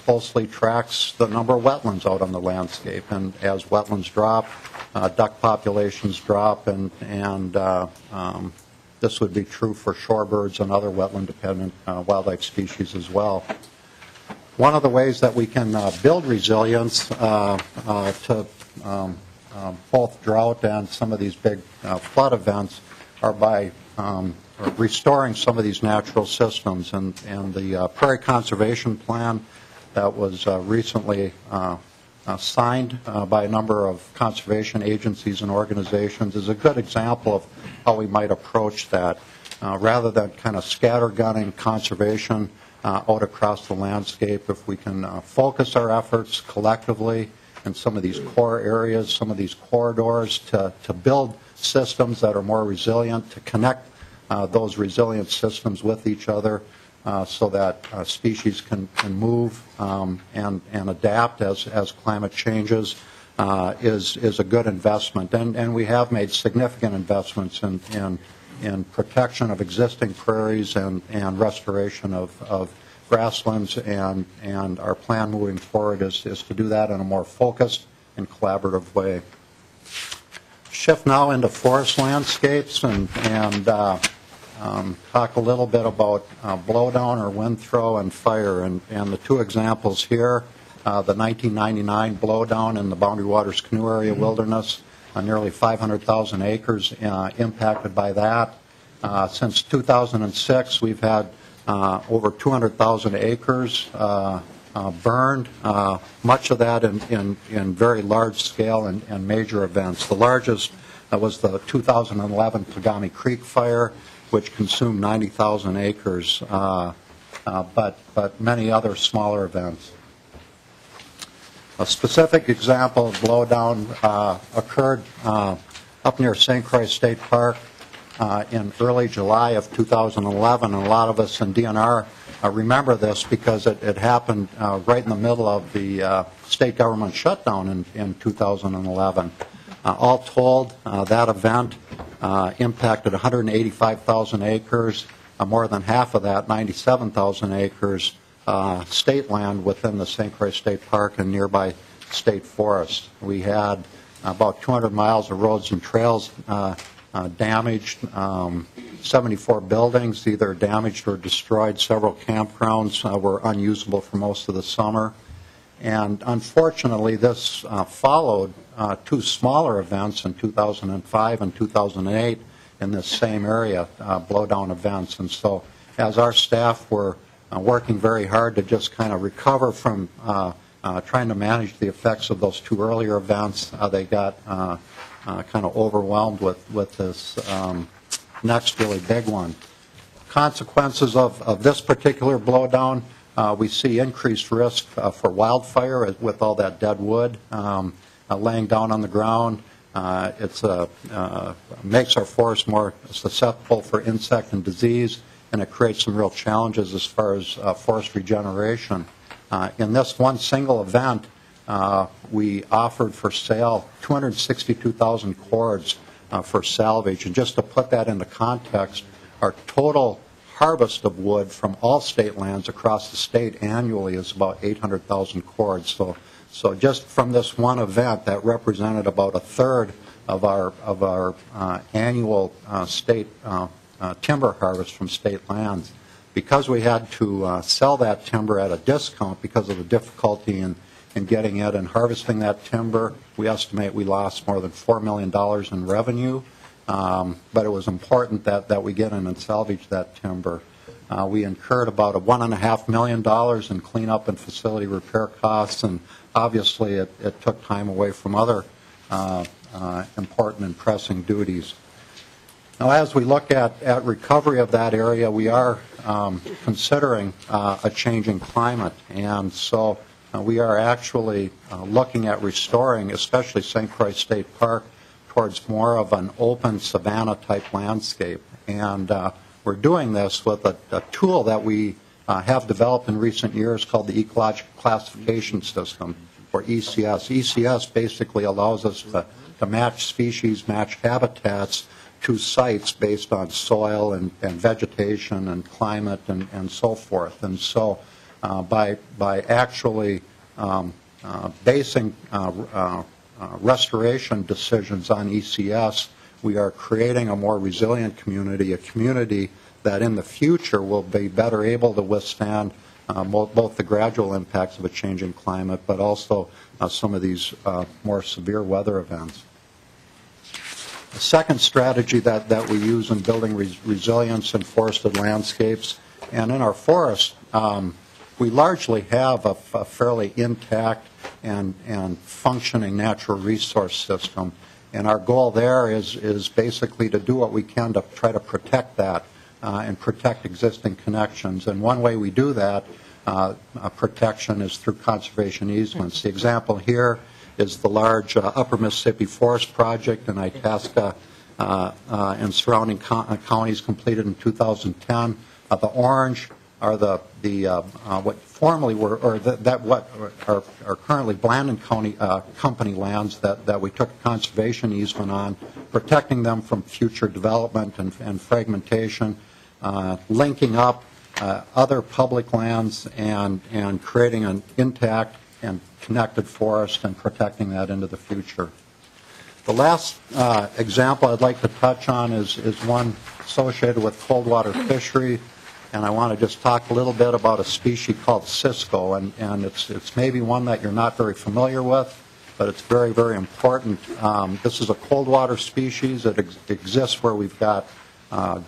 closely tracks the number of wetlands out on the landscape. And as wetlands drop, duck populations drop, and this would be true for shorebirds and other wetland-dependent wildlife species as well. One of the ways that we can build resilience to both drought and some of these big flood events are by restoring some of these natural systems. And the Prairie Conservation Plan that was recently signed by a number of conservation agencies and organizations is a good example of how we might approach that. Rather than kind of scattergunning conservation out across the landscape, if we can focus our efforts collectively in some of these core areas, some of these corridors, to build systems that are more resilient, to connect those resilient systems with each other so that species can move and adapt as climate changes is a good investment. And we have made significant investments in protection of existing prairies and restoration of grasslands, and our plan moving forward is to do that in a more focused and collaborative way. Shift now into forest landscapes and talk a little bit about blowdown or wind throw and fire. And the two examples here the 1999 blowdown in the Boundary Waters Canoe Area Wilderness, nearly 500,000 acres impacted by that. Since 2006, we've had over 200,000 acres burned, much of that in very large scale and major events. The largest was the 2011 Pagami Creek fire, which consumed 90,000 acres, but many other smaller events. A specific example of blowdown occurred up near St. Croix State Park in early July of 2011, and a lot of us in DNR remember this because it happened right in the middle of the state government shutdown in 2011. All told, that event impacted 185,000 acres, more than half of that, 97,000 acres, state land within the St. Croix State Park and nearby state forests. We had about 200 miles of roads and trails damaged, 74 buildings either damaged or destroyed. Several campgrounds were unusable for most of the summer. And unfortunately, this followed two smaller events in 2005 and 2008 in this same area, blowdown events. And so as our staff were working very hard to just kind of recover from trying to manage the effects of those two earlier events, they got kind of overwhelmed with this next really big one. Consequences of this particular blowdown, we see increased risk for wildfire with all that dead wood laying down on the ground. It makes our forest more susceptible for insect and disease, and it creates some real challenges as far as forest regeneration. In this one single event, we offered for sale 262,000 cords for salvage. And just to put that into context, our total harvest of wood from all state lands across the state annually is about 800,000 cords. So just from this one event, that represented about a third of our annual state timber harvest from state lands. Because we had to sell that timber at a discount because of the difficulty in getting it and harvesting that timber, we estimate we lost more than $4 million in revenue. But it was important that we get in and salvage that timber. We incurred about $1.5 million in cleanup and facility repair costs, and obviously it took time away from other important and pressing duties. Now, as we look at recovery of that area, we are considering a changing climate, and so we are actually looking at restoring, especially St. Croix State Park, towards more of an open savanna-type landscape. And we're doing this with a tool that we have developed in recent years called the Ecological Classification System, or ECS. ECS basically allows us to match species, match habitats to sites based on soil and vegetation and climate and so forth. And so by actually basing restoration decisions on ECS, we are creating a more resilient community, a community that in the future will be better able to withstand both the gradual impacts of a changing climate, but also some of these more severe weather events. The second strategy that we use in building resilience in forested landscapes and in our forests, we largely have a fairly intact and functioning natural resource system. And our goal there is basically to do what we can to try to protect that and protect existing connections. And one way we do that protection is through conservation easements. The example here is the large Upper Mississippi Forest Project in Itasca and surrounding counties completed in 2010. The orange are what formerly were, or what are currently Blandon County company lands that we took a conservation easement on, protecting them from future development and fragmentation, linking up other public lands and creating an intact and connected forest and protecting that into the future. The last example I'd like to touch on is one associated with cold water fishery. and I want to just talk a little bit about a species called Cisco, and it's maybe one that you're not very familiar with, but it's very, very important. This is a cold water species. It exists where we've got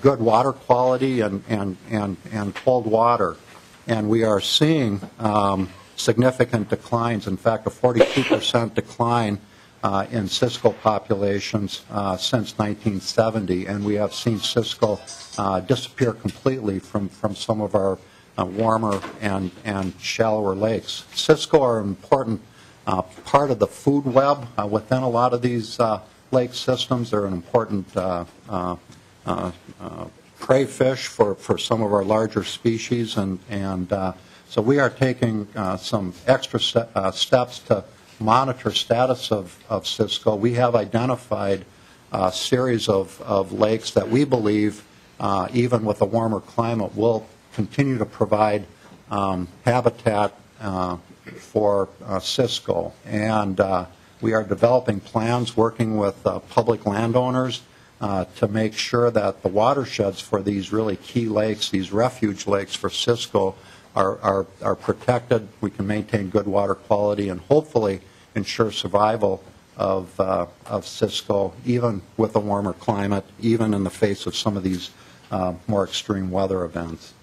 good water quality and cold water, and we are seeing significant declines. In fact, a 42% decline in Cisco populations since 1970, and we have seen Cisco disappear completely from some of our warmer and shallower lakes. Cisco are an important part of the food web within a lot of these lake systems. They're an important prey fish for some of our larger species, and so we are taking some extra steps to monitor status of Cisco. We have identified a series of lakes that we believe, even with a warmer climate, will continue to provide habitat for Cisco. And we are developing plans working with public landowners to make sure that the watersheds for these really key lakes, these refuge lakes for Cisco, are protected. We can maintain good water quality and hopefully ensure survival of Cisco, even with a warmer climate, even in the face of some of these more extreme weather events.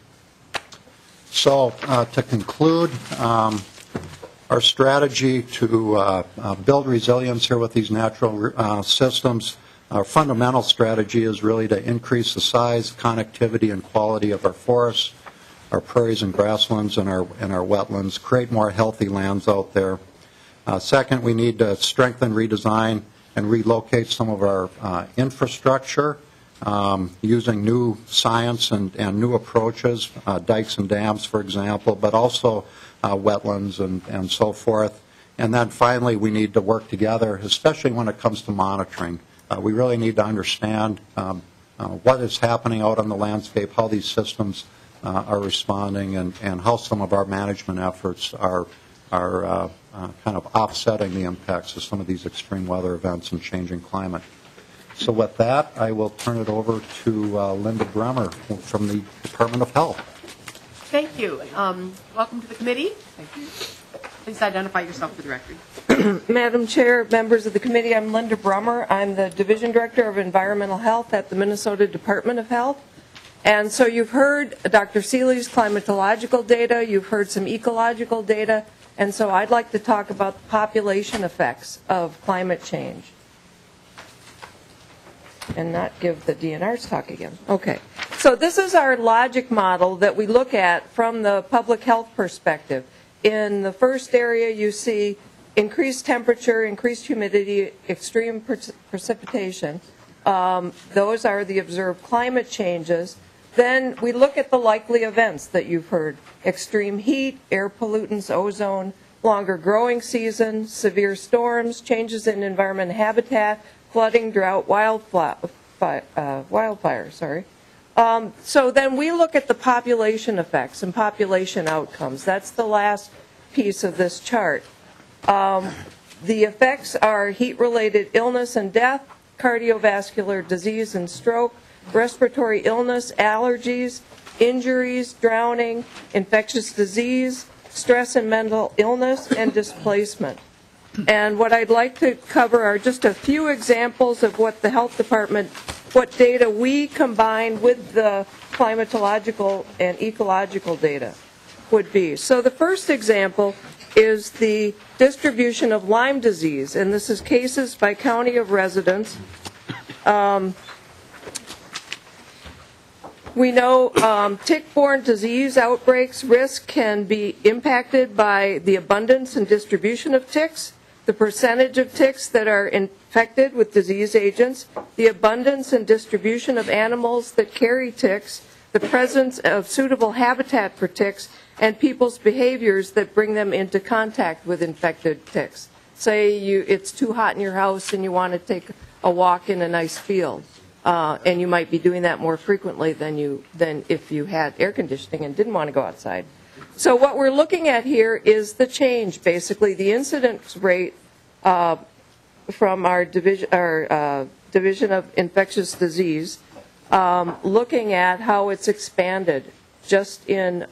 So to conclude, our strategy to build resilience here with these natural systems, our fundamental strategy is really to increase the size, connectivity, and quality of our forests, our prairies and grasslands, and our wetlands, create more healthy lands out there. Second, we need to strengthen, redesign, and relocate some of our infrastructure using new science and new approaches, dikes and dams, for example, but also wetlands and so forth. And then finally, we need to work together, especially when it comes to monitoring. We really need to understand what is happening out on the landscape, how these systems are responding, and how some of our management efforts are kind of offsetting the impacts of some of these extreme weather events and changing climate. So with that, I will turn it over to Linda Bremer from the Department of Health. Thank you. Welcome to the committee. Thank you. Please identify yourself for the record. Madam Chair, members of the committee, I'm Linda Brummer. I'm the Division Director of Environmental Health at the Minnesota Department of Health. And so you've heard Dr. Seeley's climatological data, you've heard some ecological data, and so I'd like to talk about the population effects of climate change. And not give the DNR's talk again. Okay. So this is our logic model that we look at from the public health perspective. In the first area, you see increased temperature, increased humidity, extreme precipitation. Those are the observed climate changes. Then we look at the likely events that you've heard. Extreme heat, air pollutants, ozone, longer growing season, severe storms, changes in environment habitat, flooding, drought, wildfire. So then we look at the population effects and population outcomes. That's the last piece of this chart. The effects are heat-related illness and death, cardiovascular disease and stroke, respiratory illness, allergies, injuries, drowning, infectious disease, stress and mental illness, and displacement. And what I'd like to cover are just a few examples of what the health department, what data we combine with the climatological and ecological data would be. So the first example is the distribution of Lyme disease, and this is cases by county of residence. We know tick-borne disease outbreaks risk can be impacted by the abundance and distribution of ticks, the percentage of ticks that are infected with disease agents, the abundance and distribution of animals that carry ticks, the presence of suitable habitat for ticks, and people's behaviors that bring them into contact with infected ticks. Say it's too hot in your house and you want to take a walk in a nice field. And you might be doing that more frequently than if you had air conditioning and didn't want to go outside. So what we're looking at here is the change, basically, the incidence rate from our Division of Infectious Disease, looking at how it's expanded just in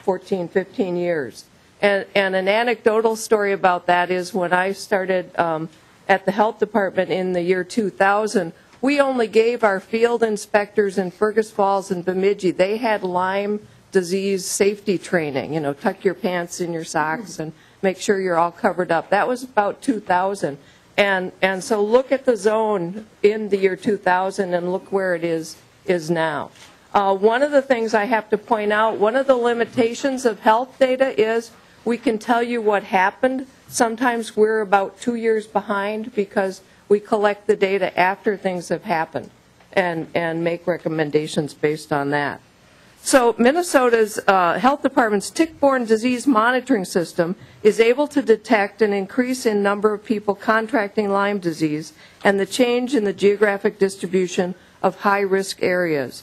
14, 15 years. And an anecdotal story about that is when I started at the health department in the year 2000, we only gave our field inspectors in Fergus Falls and Bemidji, they had Lyme disease safety training, tuck your pants in your socks and make sure you're all covered up. That was about 2000. And so look at the zone in the year 2000 and look where it is now. One of the things I have to point out, one of the limitations of health data is we can tell you what happened. Sometimes we're about 2 years behind because we collect the data after things have happened and make recommendations based on that. So Minnesota's health department's tick-borne disease monitoring system is able to detect an increase in number of people contracting Lyme disease and the change in the geographic distribution of high-risk areas.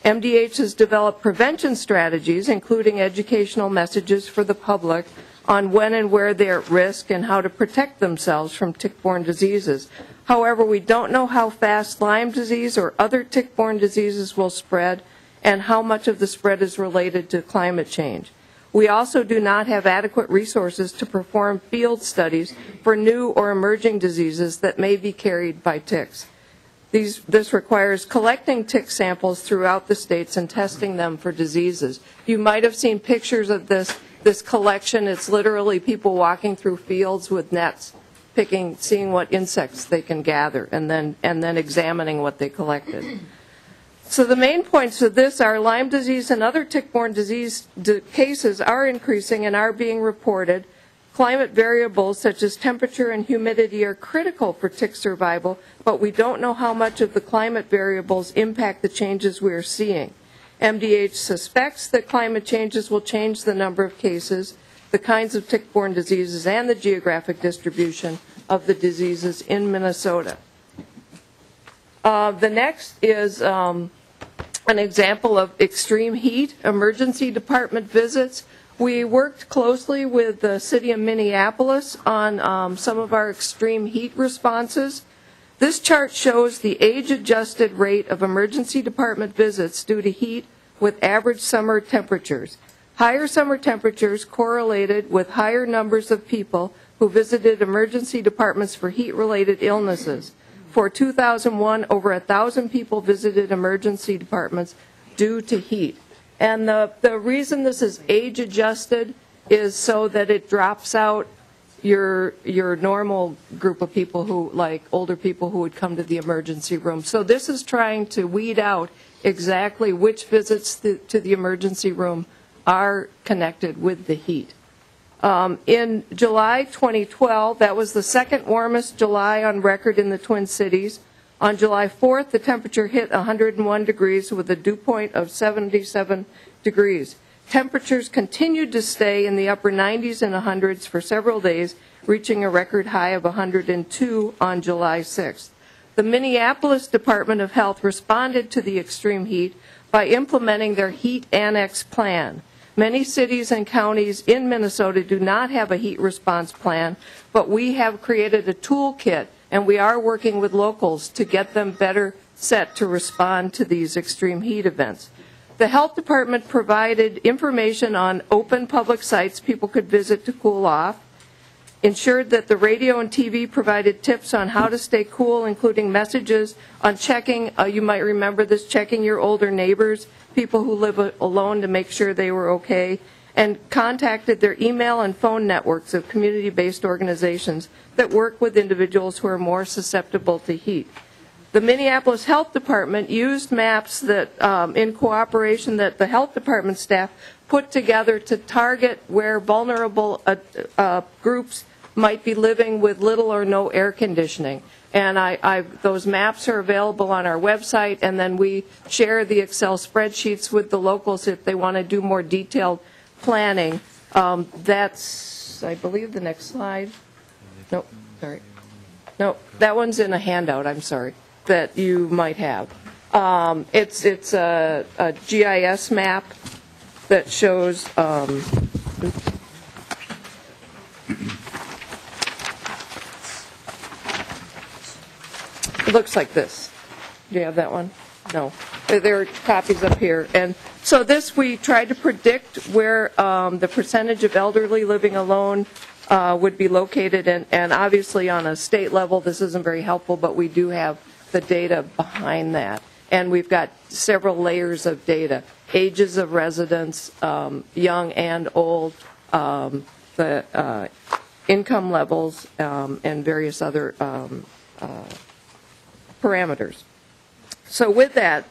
MDH has developed prevention strategies, including educational messages for the public on when and where they're at risk and how to protect themselves from tick-borne diseases. However, we don't know how fast Lyme disease or other tick-borne diseases will spread and how much of the spread is related to climate change. We also do not have adequate resources to perform field studies for new or emerging diseases that may be carried by ticks. This requires collecting tick samples throughout the states and testing them for diseases. You might have seen pictures of this collection. It's literally people walking through fields with nets, seeing what insects they can gather, and then examining what they collected. So the main points of this are Lyme disease and other tick-borne disease cases are increasing and are being reported. Climate variables such as temperature and humidity are critical for tick survival, but we don't know how much of the climate variables impact the changes we are seeing. MDH suspects that climate changes will change the number of cases, the kinds of tick-borne diseases, and the geographic distribution of the diseases in Minnesota. The next is an example of extreme heat, emergency department visits. We worked closely with the city of Minneapolis on some of our extreme heat responses. This chart shows the age-adjusted rate of emergency department visits due to heat with average summer temperatures. Higher summer temperatures correlated with higher numbers of people who visited emergency departments for heat-related illnesses. For 2001, over 1,000 people visited emergency departments due to heat. And the reason this is age-adjusted is so that it drops out your normal group of people who, like older people who would come to the emergency room. So this is trying to weed out exactly which visits to the emergency room are connected with the heat. In July 2012, that was the second warmest July on record in the Twin Cities. On July 4th, the temperature hit 101 degrees with a dew point of 77 degrees. Temperatures continued to stay in the upper 90s and 100s for several days, reaching a record high of 102 on July 6th. The Minneapolis Department of Health responded to the extreme heat by implementing their Heat Annex Plan. Many cities and counties in Minnesota do not have a heat response plan, but we have created a toolkit, and we are working with locals to get them better set to respond to these extreme heat events. The health department provided information on open public sites people could visit to cool off, ensured that the radio and TV provided tips on how to stay cool, including messages on checking, you might remember this, checking your older neighbors, people who live alone to make sure they were okay, and contacted their email and phone networks of community-based organizations that work with individuals who are more susceptible to heat. The Minneapolis Health Department used maps that, in cooperation, that the health department staff put together to target where vulnerable groups might be living with little or no air conditioning. And those maps are available on our website, and then we share the Excel spreadsheets with the locals if they want to do more detailed planning. That's, I believe, the next slide. Nope, sorry. No, that one's in a handout, I'm sorry, that you might have. It's a GIS map that shows it looks like this. Do you have that one? No. There are copies up here. And so this, we tried to predict where the percentage of elderly living alone would be located, and obviously on a state level this isn't very helpful, but we do have the data behind that. And we've got several layers of data, ages of residents, young and old, the income levels, and various other parameters. So with that,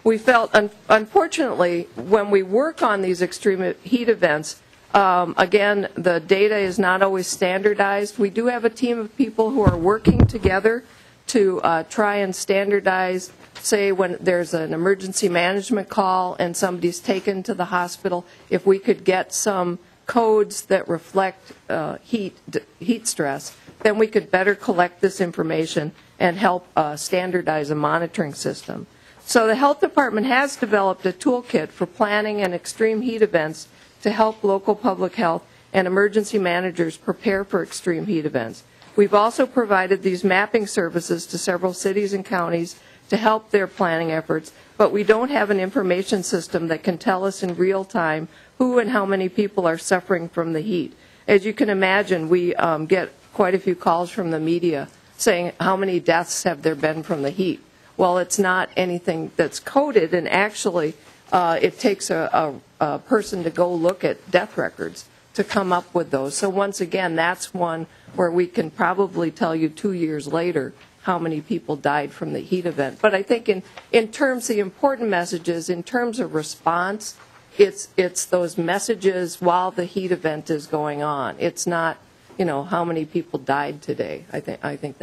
we felt, unfortunately, when we work on these extreme heat events, again, the data is not always standardized. We do have a team of people who are working together to try and standardize, say, when there's an emergency management call and somebody's taken to the hospital, if we could get some codes that reflect heat stress, then we could better collect this information and help standardize a monitoring system. So the Health Department has developed a toolkit for planning and extreme heat events to help local public health and emergency managers prepare for extreme heat events. We've also provided these mapping services to several cities and counties to help their planning efforts, but we don't have an information system that can tell us in real time who and how many people are suffering from the heat. As you can imagine, we get quite a few calls from the media saying how many deaths have there been from the heat. Well, it's not anything that's coded, and actually it takes a person to go look at death records to come up with those. So once again, that's one where we can probably tell you 2 years later how many people died from the heat event. But I think in terms of the important messages, in terms of response, it's those messages while the heat event is going on. It's not, how many people died today. I think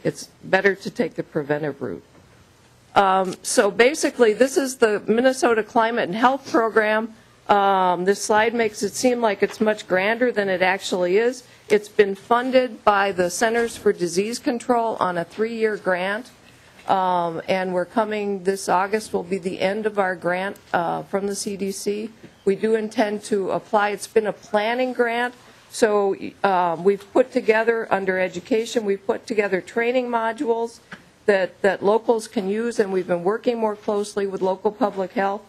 it's better to take the preventive route. So basically, this is the Minnesota Climate and Health Program. This slide makes it seem like it's much grander than it actually is. It's been funded by the Centers for Disease Control on a 3-year grant. And we're coming this August will be the end of our grant from the CDC. We do intend to apply. It's been a planning grant. So we've put together, under education, we've put together training modules that locals can use, and we've been working more closely with local public health.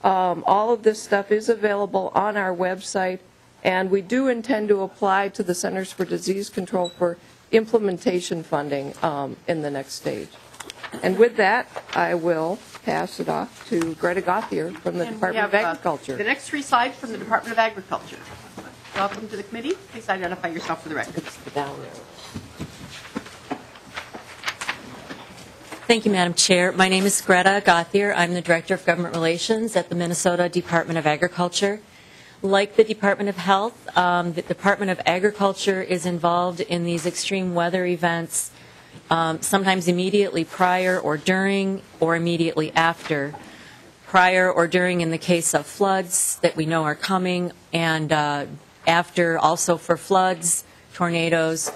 All of this stuff is available on our website, and we do intend to apply to the Centers for Disease Control for implementation funding in the next stage. And with that, I will pass it off to Greta Gauthier from the Department of Agriculture. The next 3 slides from the Department of Agriculture. Welcome to the committee. Please identify yourself for the record. Thank you, Madam Chair. My name is Greta Gauthier. I'm the Director of Government Relations at the Minnesota Department of Agriculture. Like the Department of Health, the Department of Agriculture is involved in these extreme weather events, sometimes immediately prior or during, or immediately after. Prior or during in the case of floods that we know are coming, and after also for floods, tornadoes,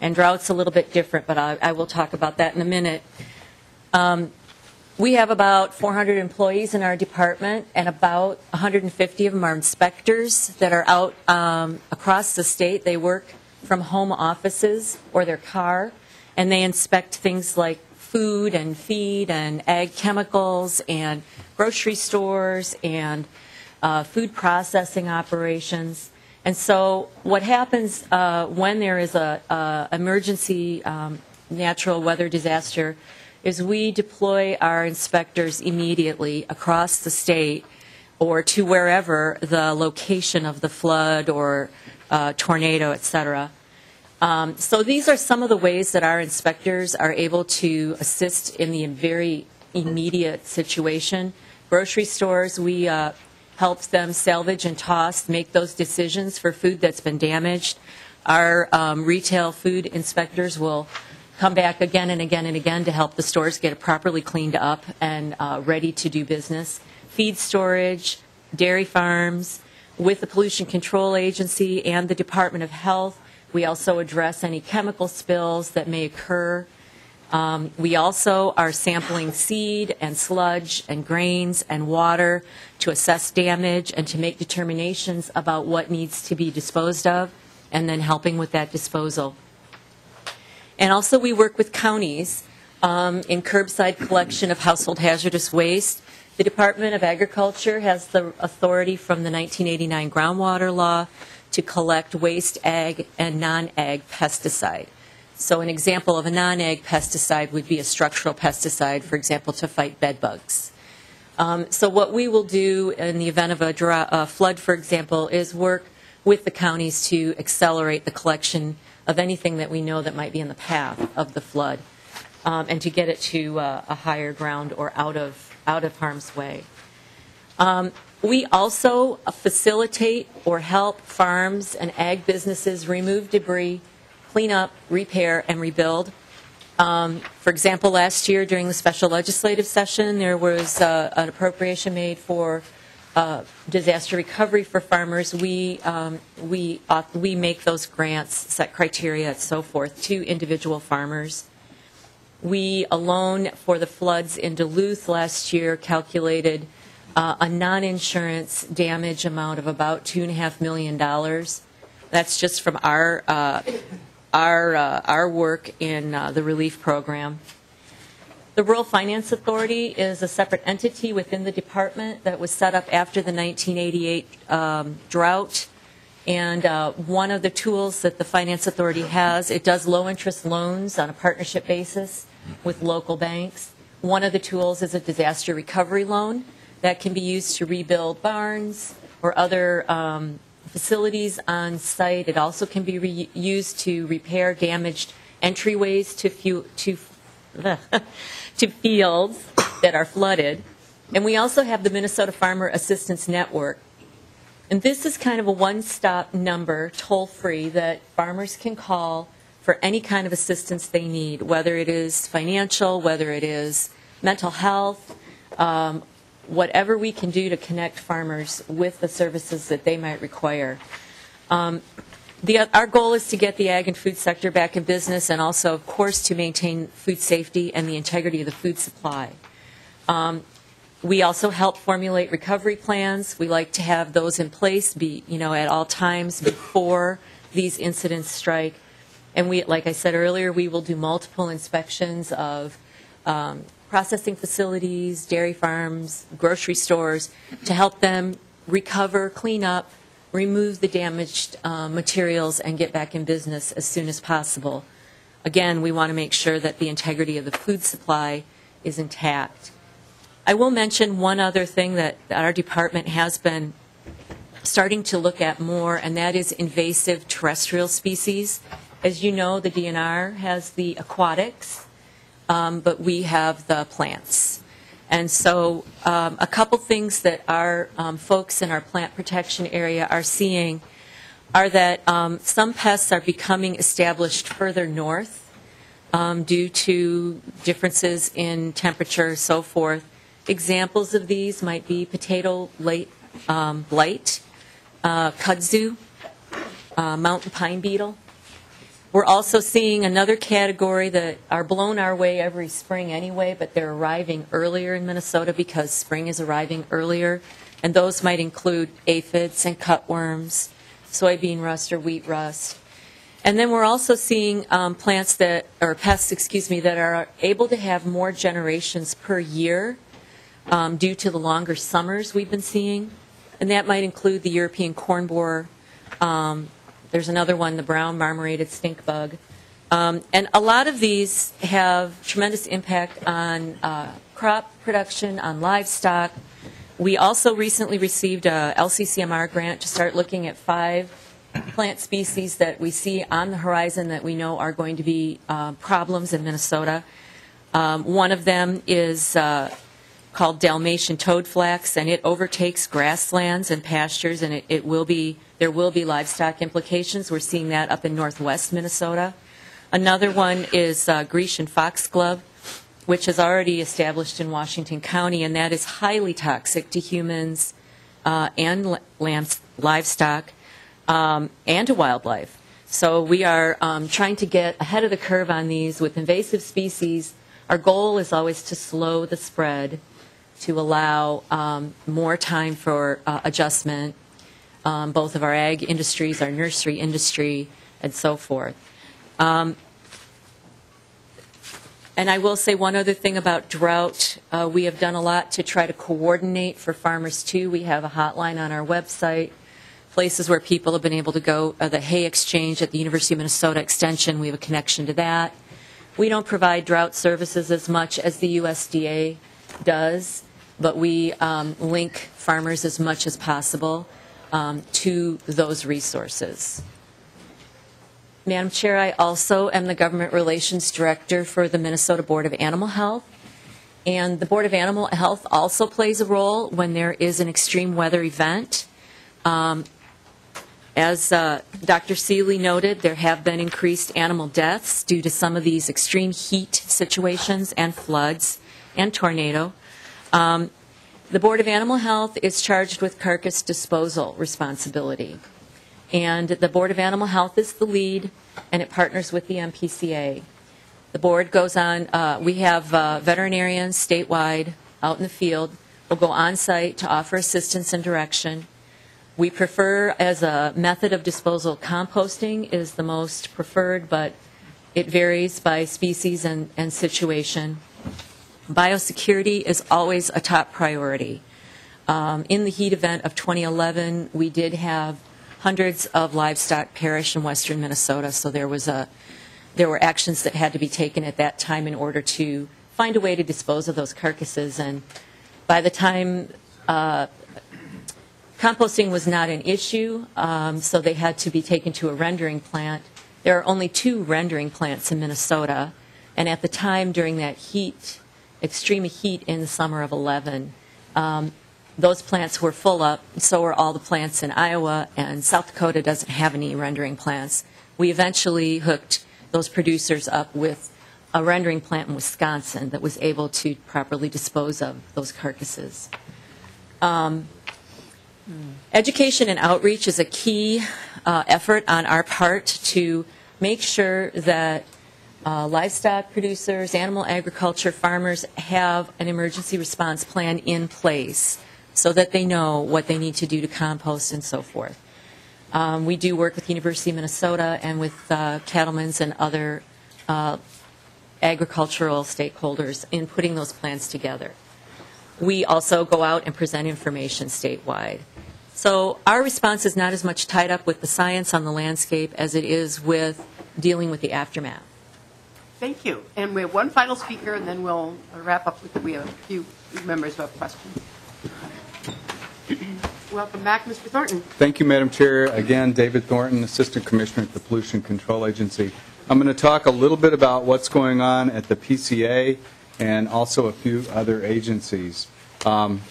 and droughts a little bit different, but I will talk about that in a minute. We have about 400 employees in our department, and about 150 of them are inspectors that are out across the state. They work from home offices or their car, and they inspect things like food and feed and ag chemicals and grocery stores and food processing operations. And so what happens when there is a emergency natural weather disaster is we deploy our inspectors immediately across the state or to wherever the location of the flood or tornado, et cetera. So these are some of the ways that our inspectors are able to assist in the very immediate situation. Grocery stores, we help them salvage and toss, make those decisions for food that's been damaged. Our retail food inspectors will come back again and again and again to help the stores get it properly cleaned up and ready to do business. Feed storage, dairy farms, with the Pollution Control Agency and the Department of Health. We also address any chemical spills that may occur. We also are sampling seed and sludge and grains and water to assess damage and to make determinations about what needs to be disposed of, and then helping with that disposal. And also we work with counties in curbside collection of household hazardous waste. The Department of Agriculture has the authority from the 1989 groundwater law to collect waste ag and non-ag pesticide. So an example of a non-ag pesticide would be a structural pesticide, for example, to fight bed bugs. So what we will do in the event of a flood, for example, is work with the counties to accelerate the collection of anything that we know that might be in the path of the flood, and to get it to a higher ground or out of harm's way. We also facilitate or help farms and ag businesses remove debris, clean up, repair, and rebuild. For example, last year during the special legislative session, there was an appropriation made for disaster recovery for farmers. We make those grants, set criteria, and so forth to individual farmers. We alone, for the floods in Duluth last year, calculated a non-insurance damage amount of about $2.5 million. That's just from our work in the relief program. The Rural Finance Authority is a separate entity within the department that was set up after the 1988 drought. And one of the tools that the Finance Authority has, it does low-interest loans on a partnership basis with local banks. One of the tools is a disaster recovery loan that can be used to rebuild barns or other facilities on site. It also can be used to repair damaged entryways to fields that are flooded. And we also have the Minnesota Farmer Assistance Network. And this is kind of a one-stop number, toll-free, that farmers can call for any kind of assistance they need, whether it is financial, whether it is mental health, whatever we can do to connect farmers with the services that they might require. Our goal is to get the ag and food sector back in business, and also, of course, to maintain food safety and the integrity of the food supply. We also help formulate recovery plans. We like to have those in place at all times before these incidents strike. And we, like I said earlier, we will do multiple inspections of processing facilities, dairy farms, grocery stores, to help them recover, clean up, remove the damaged materials, and get back in business as soon as possible. Again, we want to make sure that the integrity of the food supply is intact. I will mention one other thing that our department has been starting to look at more, and that is invasive terrestrial species. As you know, the DNR has the aquatics, but we have the plants. And so a couple things that our folks in our plant protection area are seeing are that some pests are becoming established further north due to differences in temperature, so forth. Examples of these might be potato blight, kudzu, mountain pine beetle. We're also seeing another category that are blown our way every spring anyway, but they're arriving earlier in Minnesota because spring is arriving earlier. And those might include aphids and cutworms, soybean rust or wheat rust. And then we're also seeing pests that are able to have more generations per year due to the longer summers we've been seeing. And that might include the European corn borer. There's another one, the brown marmorated stink bug. And a lot of these have tremendous impact on crop production, on livestock. We also recently received a LCCMR grant to start looking at 5 plant species that we see on the horizon that we know are going to be problems in Minnesota. One of them is called Dalmatian toadflax, and it overtakes grasslands and pastures, and there will be livestock implications. We're seeing that up in northwest Minnesota. Another one is Grecian foxglove, which is already established in Washington County, and that is highly toxic to humans and livestock and to wildlife. So we are trying to get ahead of the curve on these with invasive species. Our goal is always to slow the spread, to allow more time for adjustment, both of our ag industries, our nursery industry, and so forth. And And I will say one other thing about drought. We have done a lot to try to coordinate for farmers, too. We have a hotline on our website, places where people have been able to go. The Hay Exchange at the University of Minnesota Extension, we have a connection to that. We don't provide drought services as much as the USDA does, but we link farmers as much as possible to those resources. Madam Chair, I also am the Government Relations Director for the Minnesota Board of Animal Health. And the Board of Animal Health also plays a role when there is an extreme weather event. As Dr. Seeley noted, there have been increased animal deaths due to some of these extreme heat situations and floods and tornado. The Board of Animal Health is charged with carcass disposal responsibility. And the Board of Animal Health is the lead, and it partners with the MPCA. The board goes on, we have veterinarians statewide out in the field. We'll go on site to offer assistance and direction. We prefer, as a method of disposal, composting is the most preferred, but it varies by species and situation. Biosecurity is always a top priority. In the heat event of 2011, we did have hundreds of livestock perish in western Minnesota, so there were actions that had to be taken at that time in order to find a way to dispose of those carcasses. And by the time composting was not an issue, so they had to be taken to a rendering plant. There are only 2 rendering plants in Minnesota, and at the time during that heat, extreme heat in the summer of 11, those plants were full up, so were all the plants in Iowa, and South Dakota doesn't have any rendering plants. We eventually hooked those producers up with a rendering plant in Wisconsin that was able to properly dispose of those carcasses. Education and outreach is a key effort on our part to make sure that livestock producers, animal agriculture farmers have an emergency response plan in place so that they know what they need to do to compost and so forth. We do work with the University of Minnesota and with cattlemen's and other agricultural stakeholders in putting those plans together. We also go out and present information statewide. So our response is not as much tied up with the science on the landscape as it is with dealing with the aftermath. Thank you. And we have one final speaker, and then we'll wrap up. We have a few members who have questions. Welcome back, Mr. Thornton. Thank you, Madam Chair. Again, David Thornton, Assistant Commissioner at the Pollution Control Agency. I'm going to talk a little bit about what's going on at the PCA and also a few other agencies.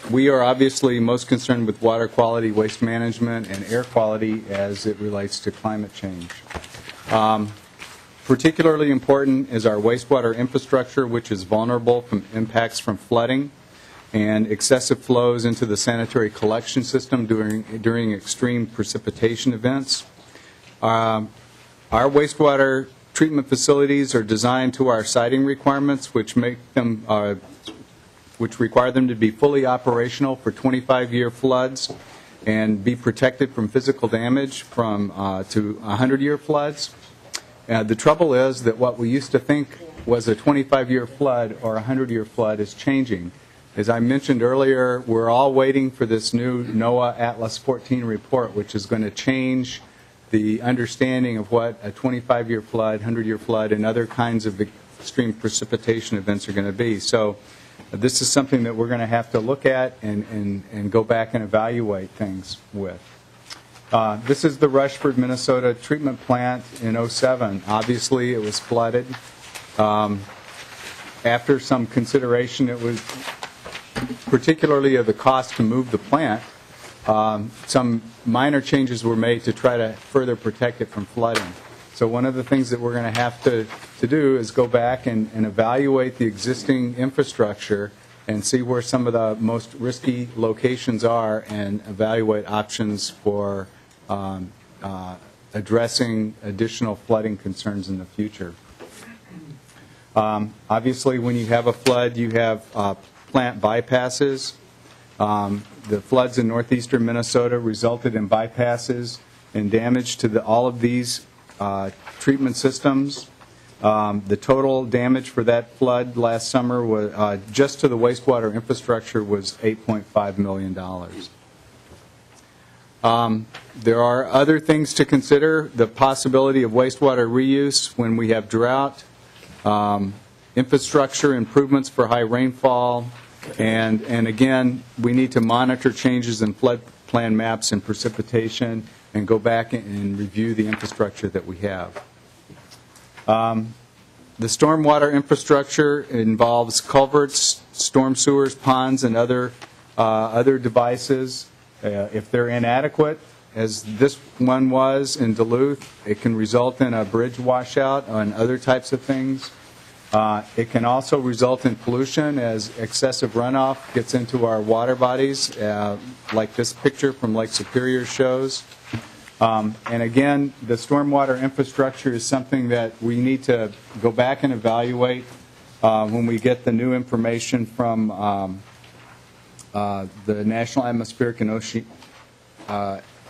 We are obviously most concerned with water quality, waste management, and air quality as it relates to climate change. Particularly important is our wastewater infrastructure, which is vulnerable from impacts from flooding and excessive flows into the sanitary collection system during extreme precipitation events. Our wastewater treatment facilities are designed to our siting requirements, which make them which require them to be fully operational for 25-year floods and be protected from physical damage from to 100-year floods. The trouble is that what we used to think was a 25-year flood or a 100-year flood is changing. As I mentioned earlier, we're all waiting for this new NOAA Atlas 14 report, which is going to change the understanding of what a 25-year flood, 100-year flood, and other kinds of extreme precipitation events are going to be. So this is something that we're going to have to look at and go back and evaluate things with. This is the Rushford, Minnesota treatment plant in 2007. Obviously, it was flooded. After some consideration, it was particularly of the cost to move the plant, some minor changes were made to try to further protect it from flooding. So one of the things that we're going to have to do is go back and evaluate the existing infrastructure and see where some of the most risky locations are and evaluate options for addressing additional flooding concerns in the future. Obviously, when you have a flood, you have plant bypasses. The floods in northeastern Minnesota resulted in bypasses and damage to all of these treatment systems. The total damage for that flood last summer was just to the wastewater infrastructure was $8.5 million. There are other things to consider: the possibility of wastewater reuse when we have drought, infrastructure improvements for high rainfall, and again, we need to monitor changes in flood plan maps and precipitation and go back and review the infrastructure that we have. The stormwater infrastructure involves culverts, storm sewers, ponds, and other devices. If they're inadequate, as this one was in Duluth, it can result in a bridge washout and other types of things. It can also result in pollution as excessive runoff gets into our water bodies, like this picture from Lake Superior shows. And again, the stormwater infrastructure is something that we need to go back and evaluate when we get the new information from the National Atmospheric and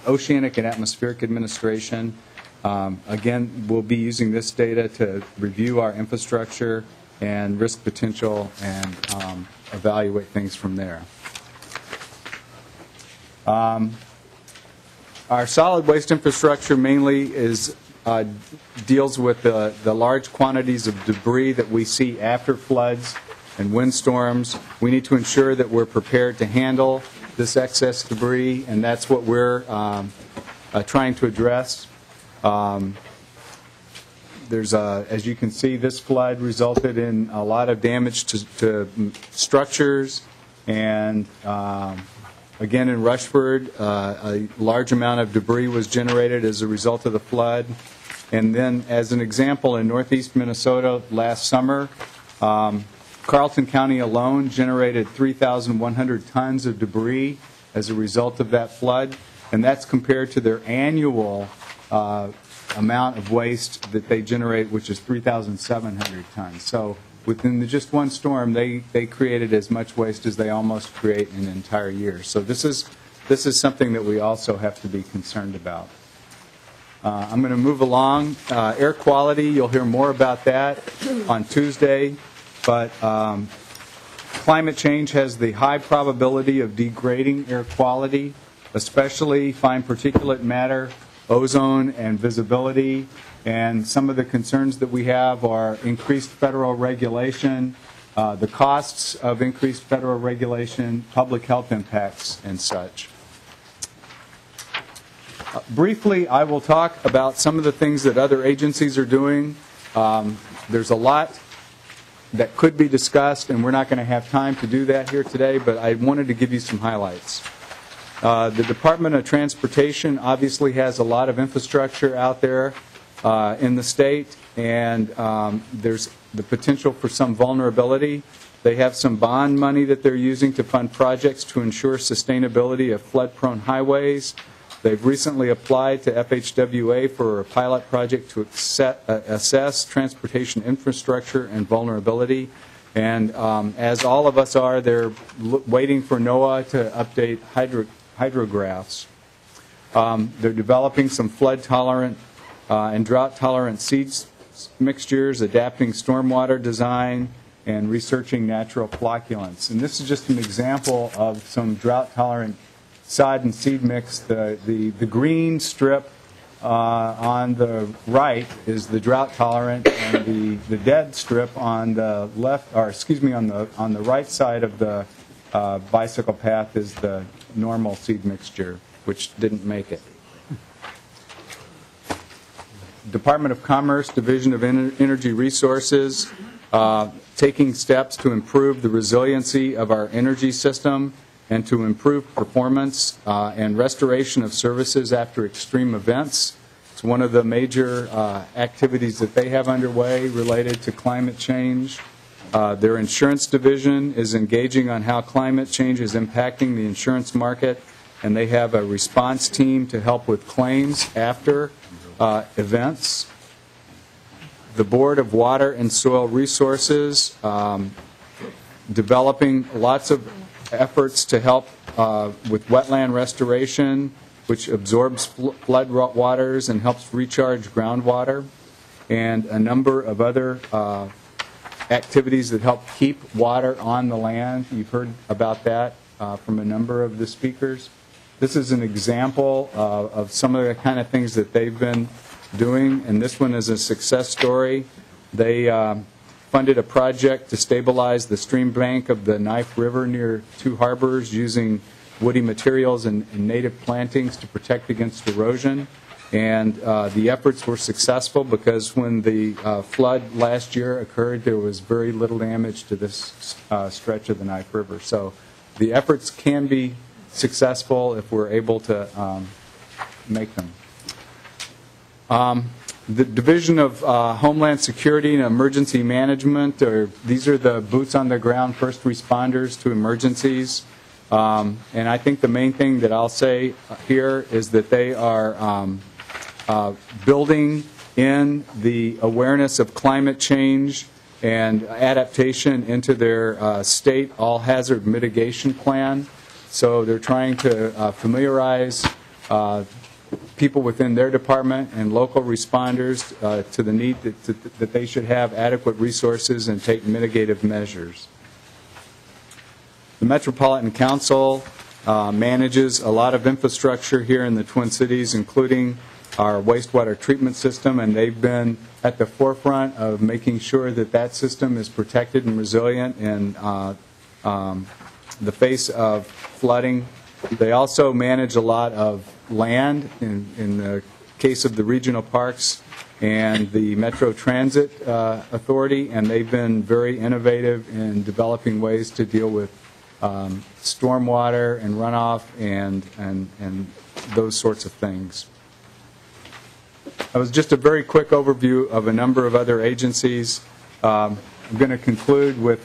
Oceanic and Atmospheric Administration. Again, we'll be using this data to review our infrastructure and risk potential and evaluate things from there. Our solid waste infrastructure mainly deals with the large quantities of debris that we see after floods and windstorms. We need to ensure that we're prepared to handle this excess debris, and that's what we're trying to address. As you can see, this flood resulted in a lot of damage to structures, and again in Rushford, a large amount of debris was generated as a result of the flood. And then, as an example, in northeast Minnesota last summer, Carlton County alone generated 3,100 tons of debris as a result of that flood, and that's compared to their annual amount of waste that they generate, which is 3,700 tons. So within just one storm, they created as much waste as they almost create in an entire year. So this is something that we also have to be concerned about. I'm going to move along. Air quality, you'll hear more about that on Tuesday. But climate change has the high probability of degrading air quality, especially fine particulate matter, ozone, and visibility. And some of the concerns that we have are increased federal regulation, the costs of increased federal regulation, public health impacts, and such. Briefly, I will talk about some of the things that other agencies are doing. There's a lot that could be discussed, and we're not going to have time to do that here today, but I wanted to give you some highlights. The Department of Transportation obviously has a lot of infrastructure out there in the state, and there's the potential for some vulnerability. They have some bond money that they're using to fund projects to ensure sustainability of flood-prone highways. They've recently applied to FHWA for a pilot project to assess transportation infrastructure and vulnerability. And as all of us are, they're waiting for NOAA to update hydrographs. They're developing some flood-tolerant and drought-tolerant seed mixtures, adapting stormwater design, and researching natural flocculants. And this is just an example of some drought-tolerant sod and seed mix. The green strip on the right is the drought tolerant, and the dead strip on the left, or excuse me, on the right side of the bicycle path is the normal seed mixture, which didn't make it. Department of Commerce, Division of Energy Resources, taking steps to improve the resiliency of our energy system and to improve performance and restoration of services after extreme events. It's one of the major activities that they have underway related to climate change. Their insurance division is engaging on how climate change is impacting the insurance market, and they have a response team to help with claims after events. The Board of Water and Soil Resources, developing lots of efforts to help with wetland restoration, which absorbs flood waters and helps recharge groundwater. and a number of other activities that help keep water on the land. You've heard about that from a number of the speakers. This is an example of some of the kind of things that they've been doing, and this one is a success story. They funded a project to stabilize the stream bank of the Knife River near two harbors using woody materials and native plantings to protect against erosion. And the efforts were successful because when the flood last year occurred, there was very little damage to this stretch of the Knife River. So the efforts can be successful if we're able to make them. The Division of Homeland Security and Emergency Management, these are the boots on the ground first responders to emergencies. And I think the main thing that I'll say here is that they are building in the awareness of climate change and adaptation into their state all-hazard mitigation plan. So they're trying to familiarize people within their department and local responders to the need that they should have adequate resources and take mitigative measures. The Metropolitan Council manages a lot of infrastructure here in the Twin Cities, including our wastewater treatment system, and they've been at the forefront of making sure that that system is protected and resilient in the face of flooding. They also manage a lot of land in the case of the regional parks and the Metro Transit Authority, and they've been very innovative in developing ways to deal with stormwater and runoff and those sorts of things. That was just a very quick overview of a number of other agencies. I'm going to conclude with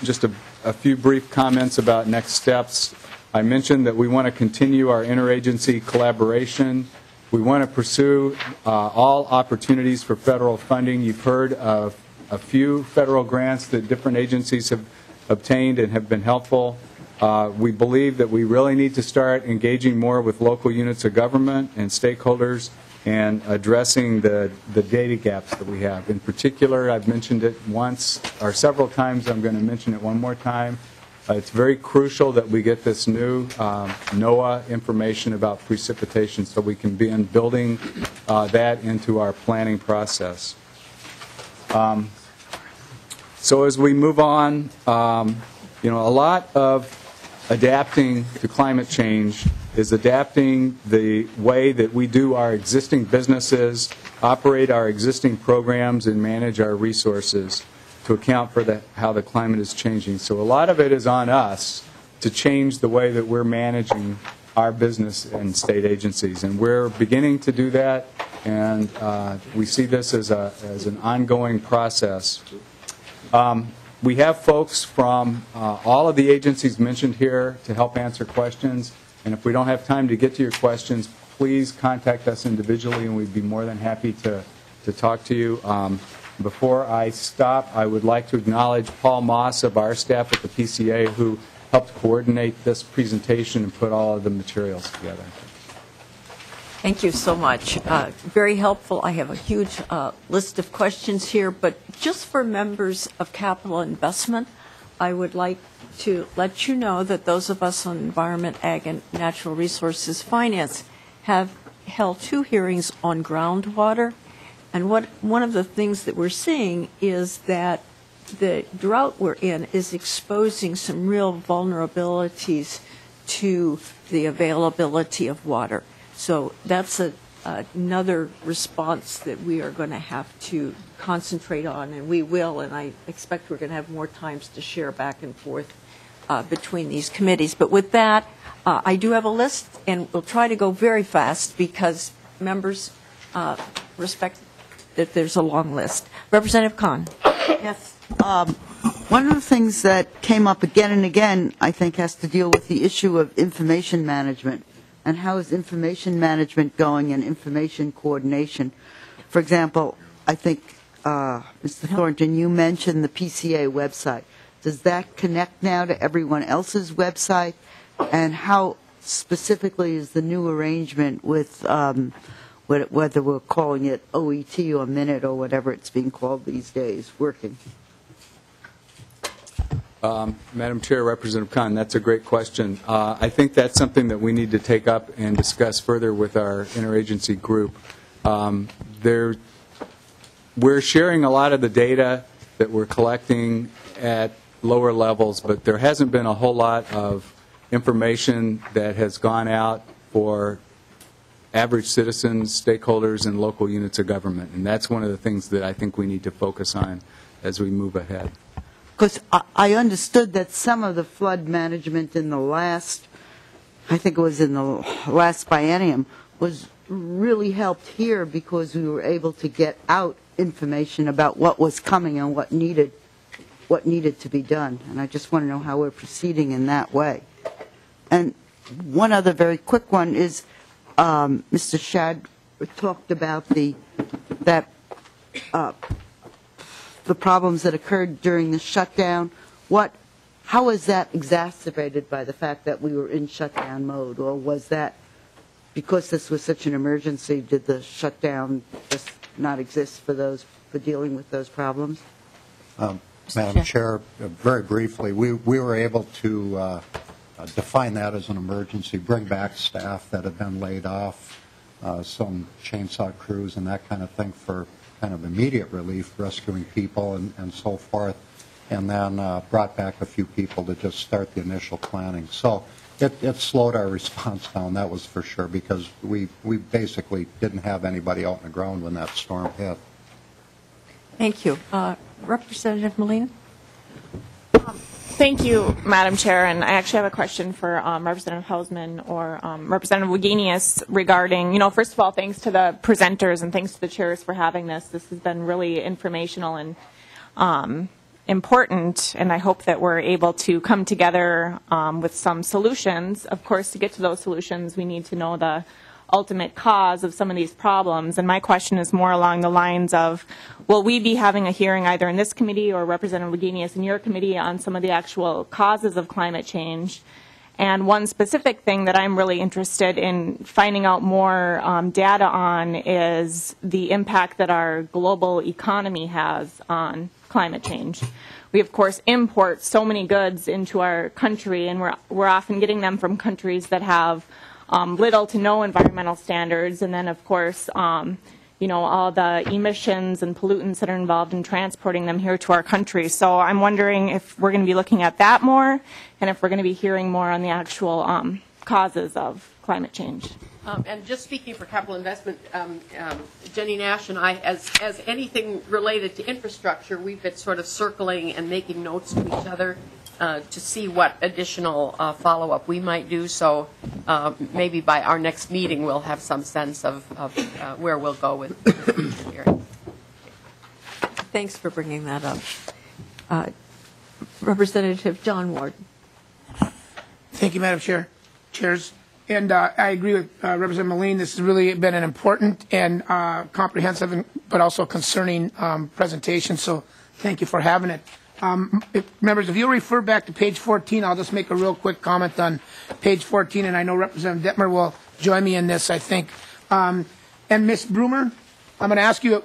just a few brief comments about next steps. I mentioned that we want to continue our interagency collaboration. We want to pursue all opportunities for federal funding. You've heard of a few federal grants that different agencies have obtained and have been helpful. We believe that we really need to start engaging more with local units of government and stakeholders and addressing the data gaps that we have. In particular, I've mentioned it once or several times. I'm going to mention it one more time. It's very crucial that we get this new NOAA information about precipitation so we can begin building that into our planning process. So as we move on, a lot of adapting to climate change is adapting the way that we do our existing businesses, operate our existing programs, and manage our resources to account for how the climate is changing. So a lot of it is on us to change the way that we're managing our business and state agencies. And we're beginning to do that, and we see this as an ongoing process. We have folks from all of the agencies mentioned here to help answer questions. And if we don't have time to get to your questions, please contact us individually, and we'd be more than happy to talk to you. Before I stop, I would like to acknowledge Paul Moss of our staff at the PCA, who helped coordinate this presentation and put all of the materials together. Thank you so much. Very helpful. I have a huge list of questions here, but just for members of capital investment, I would like to let you know that those of us on Environment, Ag, and Natural Resources Finance have held 2 hearings on groundwater. And one of the things that we're seeing is that the drought we're in is exposing some real vulnerabilities to the availability of water. So that's another response that we are going to have to concentrate on, and we will, and I expect we're going to have more times to share back and forth between these committees. But with that, I do have a list, and we'll try to go very fast because members respect that there's a long list. Representative Khan. Yes. One of the things that came up again and again, I think, has to deal with the issue of information management. And how is information management going and information coordination? For example, I think, Mr. Thornton, you mentioned the PCA website. Does that connect now to everyone else's website? And how specifically is the new arrangement with whether we're calling it OET or minute or whatever it's being called these days, working? Madam Chair, Representative Khan, that's a great question. I think that's something that we need to take up and discuss further with our interagency group. We're sharing a lot of the data that we're collecting at lower levels, but there hasn't been a whole lot of information that has gone out for average citizens, stakeholders, and local units of government. And that's one of the things that I think we need to focus on as we move ahead. Because I understood that some of the flood management in the last, I think it was in the last biennium, was really helped here because we were able to get out information about what was coming and what needed to be done. And I just want to know how we're proceeding in that way. And one other very quick one is Mr. Shad talked about the problems that occurred during the shutdown. How was that exacerbated by the fact that we were in shutdown mode, or was that because this was such an emergency? Did the shutdown just not exist for dealing with those problems? Madam Chair, very briefly, we were able to define that as an emergency, bring back staff that had been laid off, some chainsaw crews and that kind of thing for kind of immediate relief, rescuing people and so forth, and then brought back a few people to just start the initial planning. So it slowed our response down, that was for sure, because we basically didn't have anybody out on the ground when that storm hit. Thank you. Representative Molina? Thank you, Madam Chair. And I actually have a question for Representative Hausman or Representative Wagenius regarding, first of all, thanks to the presenters and thanks to the chairs for having this. This has been really informational and important, and I hope that we're able to come together with some solutions. Of course, to get to those solutions, we need to know the ultimate cause of some of these problems. And my question is more along the lines of, will we be having a hearing either in this committee or Representative Wagenius in your committee on some of the actual causes of climate change? And one specific thing that I'm really interested in finding out more data on is the impact that our global economy has on climate change. We, of course, import so many goods into our country, and we're often getting them from countries that have little to no environmental standards, and then, of course, all the emissions and pollutants that are involved in transporting them here to our country. So I'm wondering if we're going to be looking at that more, and if we're going to be hearing more on the actual causes of climate change. And just speaking for capital investment, Jenny Nash and I, as anything related to infrastructure, we've been sort of circling and making notes to each other to see what additional follow-up we might do. So maybe by our next meeting we'll have some sense of where we'll go with the hearing. Thanks for bringing that up. Representative John Ward. Thank you, Madam Chair. Chairs. And I agree with Representative Moline. This has really been an important and comprehensive but also concerning presentation. So thank you for having it. Members, if you'll refer back to page 14, I'll just make a real quick comment on page 14, and I know Representative Detmer will join me in this, I think. And Ms. Broomer, I'm going to ask you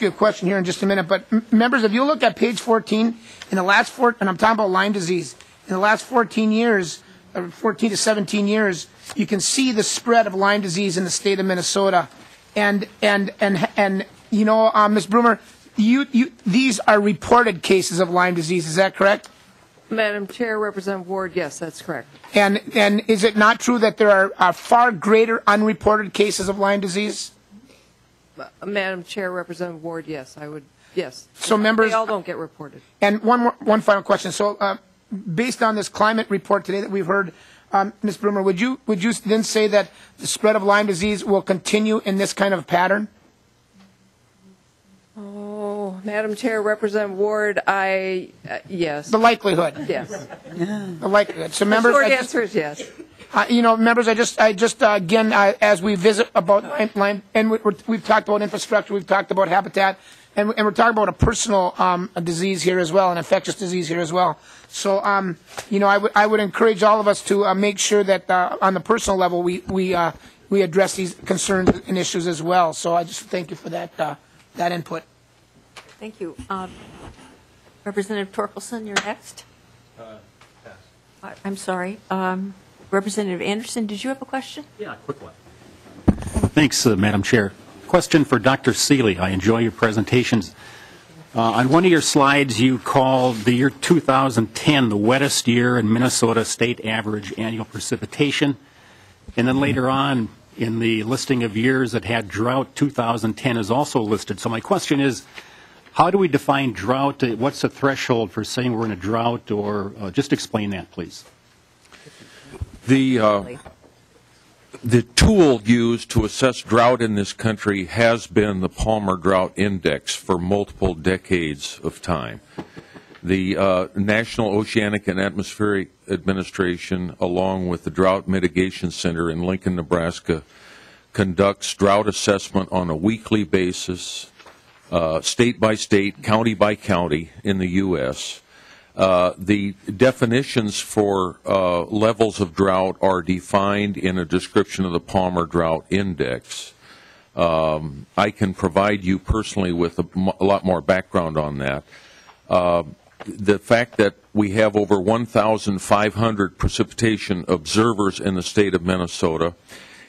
a question here in just a minute. But members, if you look at page 14, in the last and I'm talking about Lyme disease, in the last 14 years, 14 to 17 years, you can see the spread of Lyme disease in the state of Minnesota. And Ms. Broomer, these are reported cases of Lyme disease. Is that correct? Madam Chair, Representative Ward, yes, that's correct. And is it not true that there are far greater unreported cases of Lyme disease? Madam Chair, Representative Ward, yes, I would, yes. So members, they all don't get reported. And one final question. So based on this climate report today that we've heard, Ms. Broomer, would you then say that the spread of Lyme disease will continue in this kind of pattern? Oh, Madam Chair, Representative Ward, yes. The likelihood. Yes. The likelihood. So members, the short answer is yes. Members, I just again, as we visit about Lyme, and we've talked about infrastructure, we've talked about habitat, and we're talking about a personal a disease here as well, an infectious disease here as well. So, I would encourage all of us to make sure that on the personal level we we address these concerns and issues as well. So I just thank you for that input. Thank you. Representative Torkelson, you're next. I'm sorry. Representative Anderson, did you have a question? Yeah, quick one. Thanks, Madam Chair. Question for Dr. Seeley. I enjoy your presentations. On one of your slides, you called the year 2010 the wettest year in Minnesota state average annual precipitation. And then later on, in the listing of years that had drought, 2010 is also listed. So my question is, how do we define drought? What's the threshold for saying we're in a drought? Or just explain that, please. The tool used to assess drought in this country has been the Palmer Drought Index for multiple decades of time. The National Oceanic and Atmospheric Administration, along with the Drought Mitigation Center in Lincoln, Nebraska, conducts drought assessment on a weekly basis, state by state, county by county in the U.S. The definitions for levels of drought are defined in a description of the Palmer Drought Index. I can provide you personally with a lot more background on that. The fact that we have over 1,500 precipitation observers in the state of Minnesota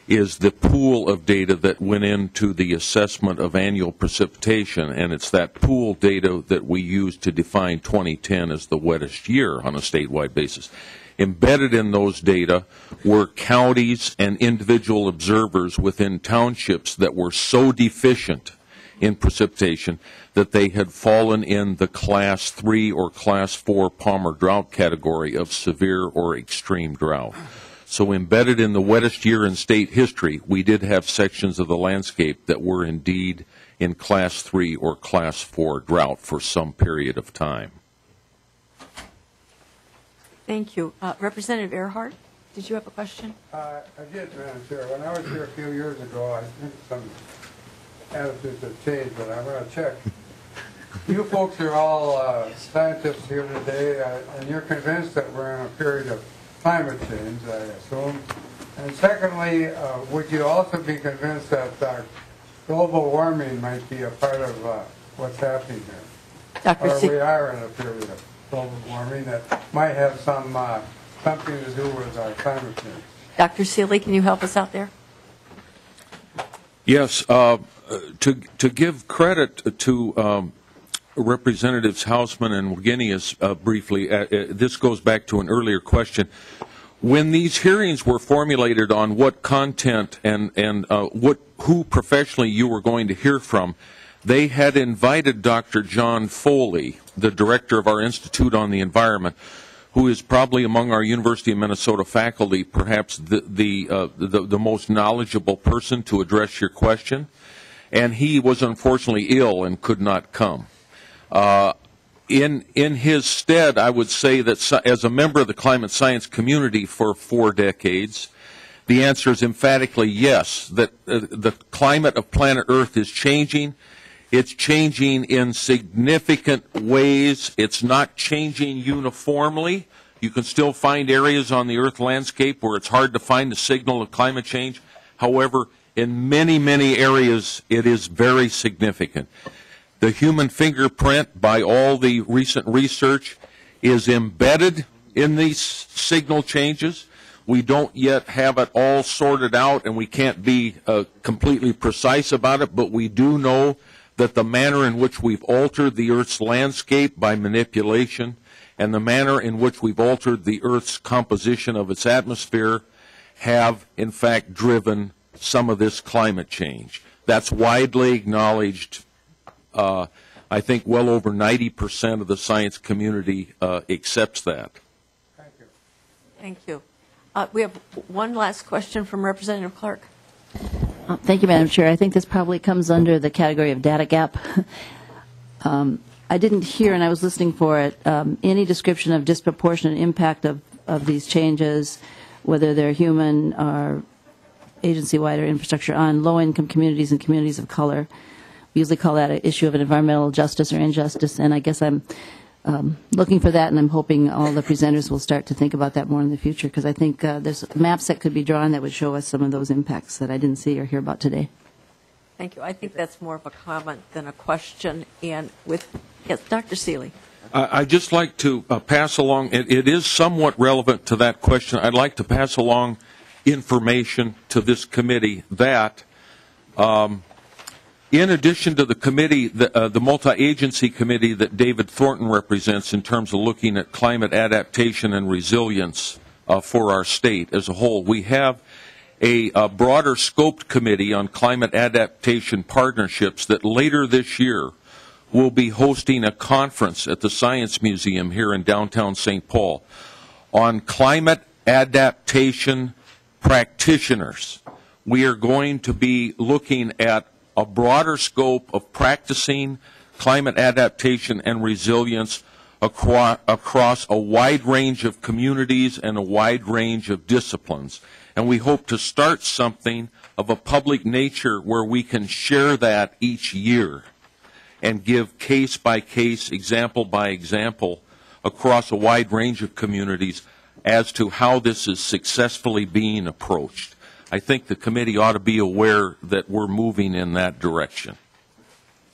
is the pool of data that went into the assessment of annual precipitation, and it's that pool data that we use to define 2010 as the wettest year on a statewide basis. Embedded in those data were counties and individual observers within townships that were so deficient in precipitation that they had fallen in the Class 3 or Class 4 Palmer drought category of severe or extreme drought. So embedded in the wettest year in state history, we did have sections of the landscape that were indeed in Class 3 or Class 4 drought for some period of time. Thank you. Representative Earhart, did you have a question? I did, Madam Chair. When I was here a few years ago, I think some attitudes have changed, but I'm going to check. You folks are all scientists here today, and you're convinced that we're in a period of climate change, I assume. And secondly, would you also be convinced that global warming might be a part of what's happening here? Or we are in a period of global warming that might have something to do with climate change. Dr. Seeley, can you help us out there? Yes. To give credit to Representatives Hausman and Wagenius briefly, this goes back to an earlier question. When these hearings were formulated on what content and who professionally you were going to hear from, they had invited Dr. John Foley, the director of our Institute on the Environment, who is probably among our University of Minnesota faculty, perhaps the most knowledgeable person to address your question, and he was unfortunately ill and could not come. In his stead, I would say that as a member of the climate science community for 4 decades, the answer is emphatically yes, that the climate of planet Earth is changing. It's changing in significant ways. It's not changing uniformly. You can still find areas on the Earth landscape where it's hard to find the signal of climate change. However, in many, many areas, it is very significant. The human fingerprint, by all the recent research, is embedded in these signal changes. We don't yet have it all sorted out, and we can't be completely precise about it, but we do know that the manner in which we've altered the Earth's landscape by manipulation and the manner in which we've altered the Earth's composition of its atmosphere have, in fact, driven some of this climate change. That's widely acknowledged. I think well over 90% of the science community accepts that. Thank you. Thank you. We have one last question from Representative Clark. Thank you, Madam Chair. I think this probably comes under the category of data gap. I didn't hear, and I was listening for it, any description of disproportionate impact of these changes, whether they're human or agency-wide or infrastructure, on low-income communities and communities of color. We usually call that an issue of an environmental justice or injustice, and I guess I'm looking for that, and I'm hoping all the presenters will start to think about that more in the future, because I think there's maps that could be drawn that would show us some of those impacts that I didn't see or hear about today. Thank you. I think that's more of a comment than a question. And yes, Dr. Seeley. I'd just like to pass along, it is somewhat relevant to that question. I'd like to pass along information to this committee that, in addition to the committee, the multi-agency committee that David Thornton represents in terms of looking at climate adaptation and resilience for our state as a whole, we have a broader scoped committee on climate adaptation partnerships that later this year will be hosting a conference at the Science Museum here in downtown St. Paul on climate adaptation practitioners. We are going to be looking at a broader scope of practicing climate adaptation and resilience across a wide range of communities and a wide range of disciplines. And we hope to start something of a public nature where we can share that each year and give case by case, example by example, across a wide range of communities as to how this is successfully being approached. I think the committee ought to be aware that we're moving in that direction.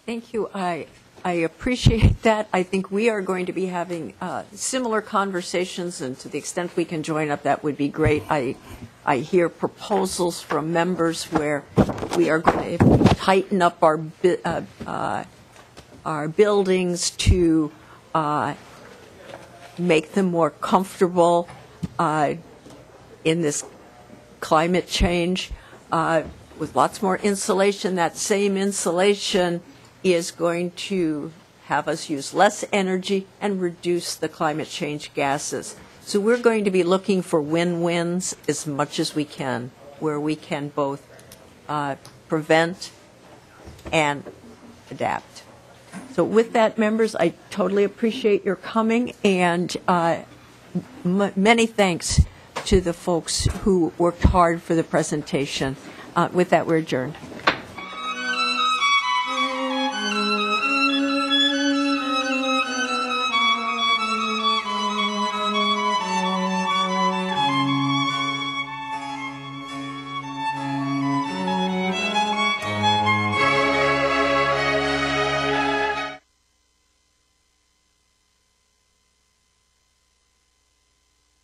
Thank you. I appreciate that. I think we are going to be having similar conversations, and to the extent we can join up, that would be great. I hear proposals from members where we are going to tighten up our buildings to make them more comfortable in this climate change with lots more insulation. That same insulation is going to have us use less energy and reduce the climate change gases. So we're going to be looking for win-wins as much as we can, where we can both prevent and adapt. So with that, members, I totally appreciate your coming, and many thanks to the folks who worked hard for the presentation. With that, we're adjourned.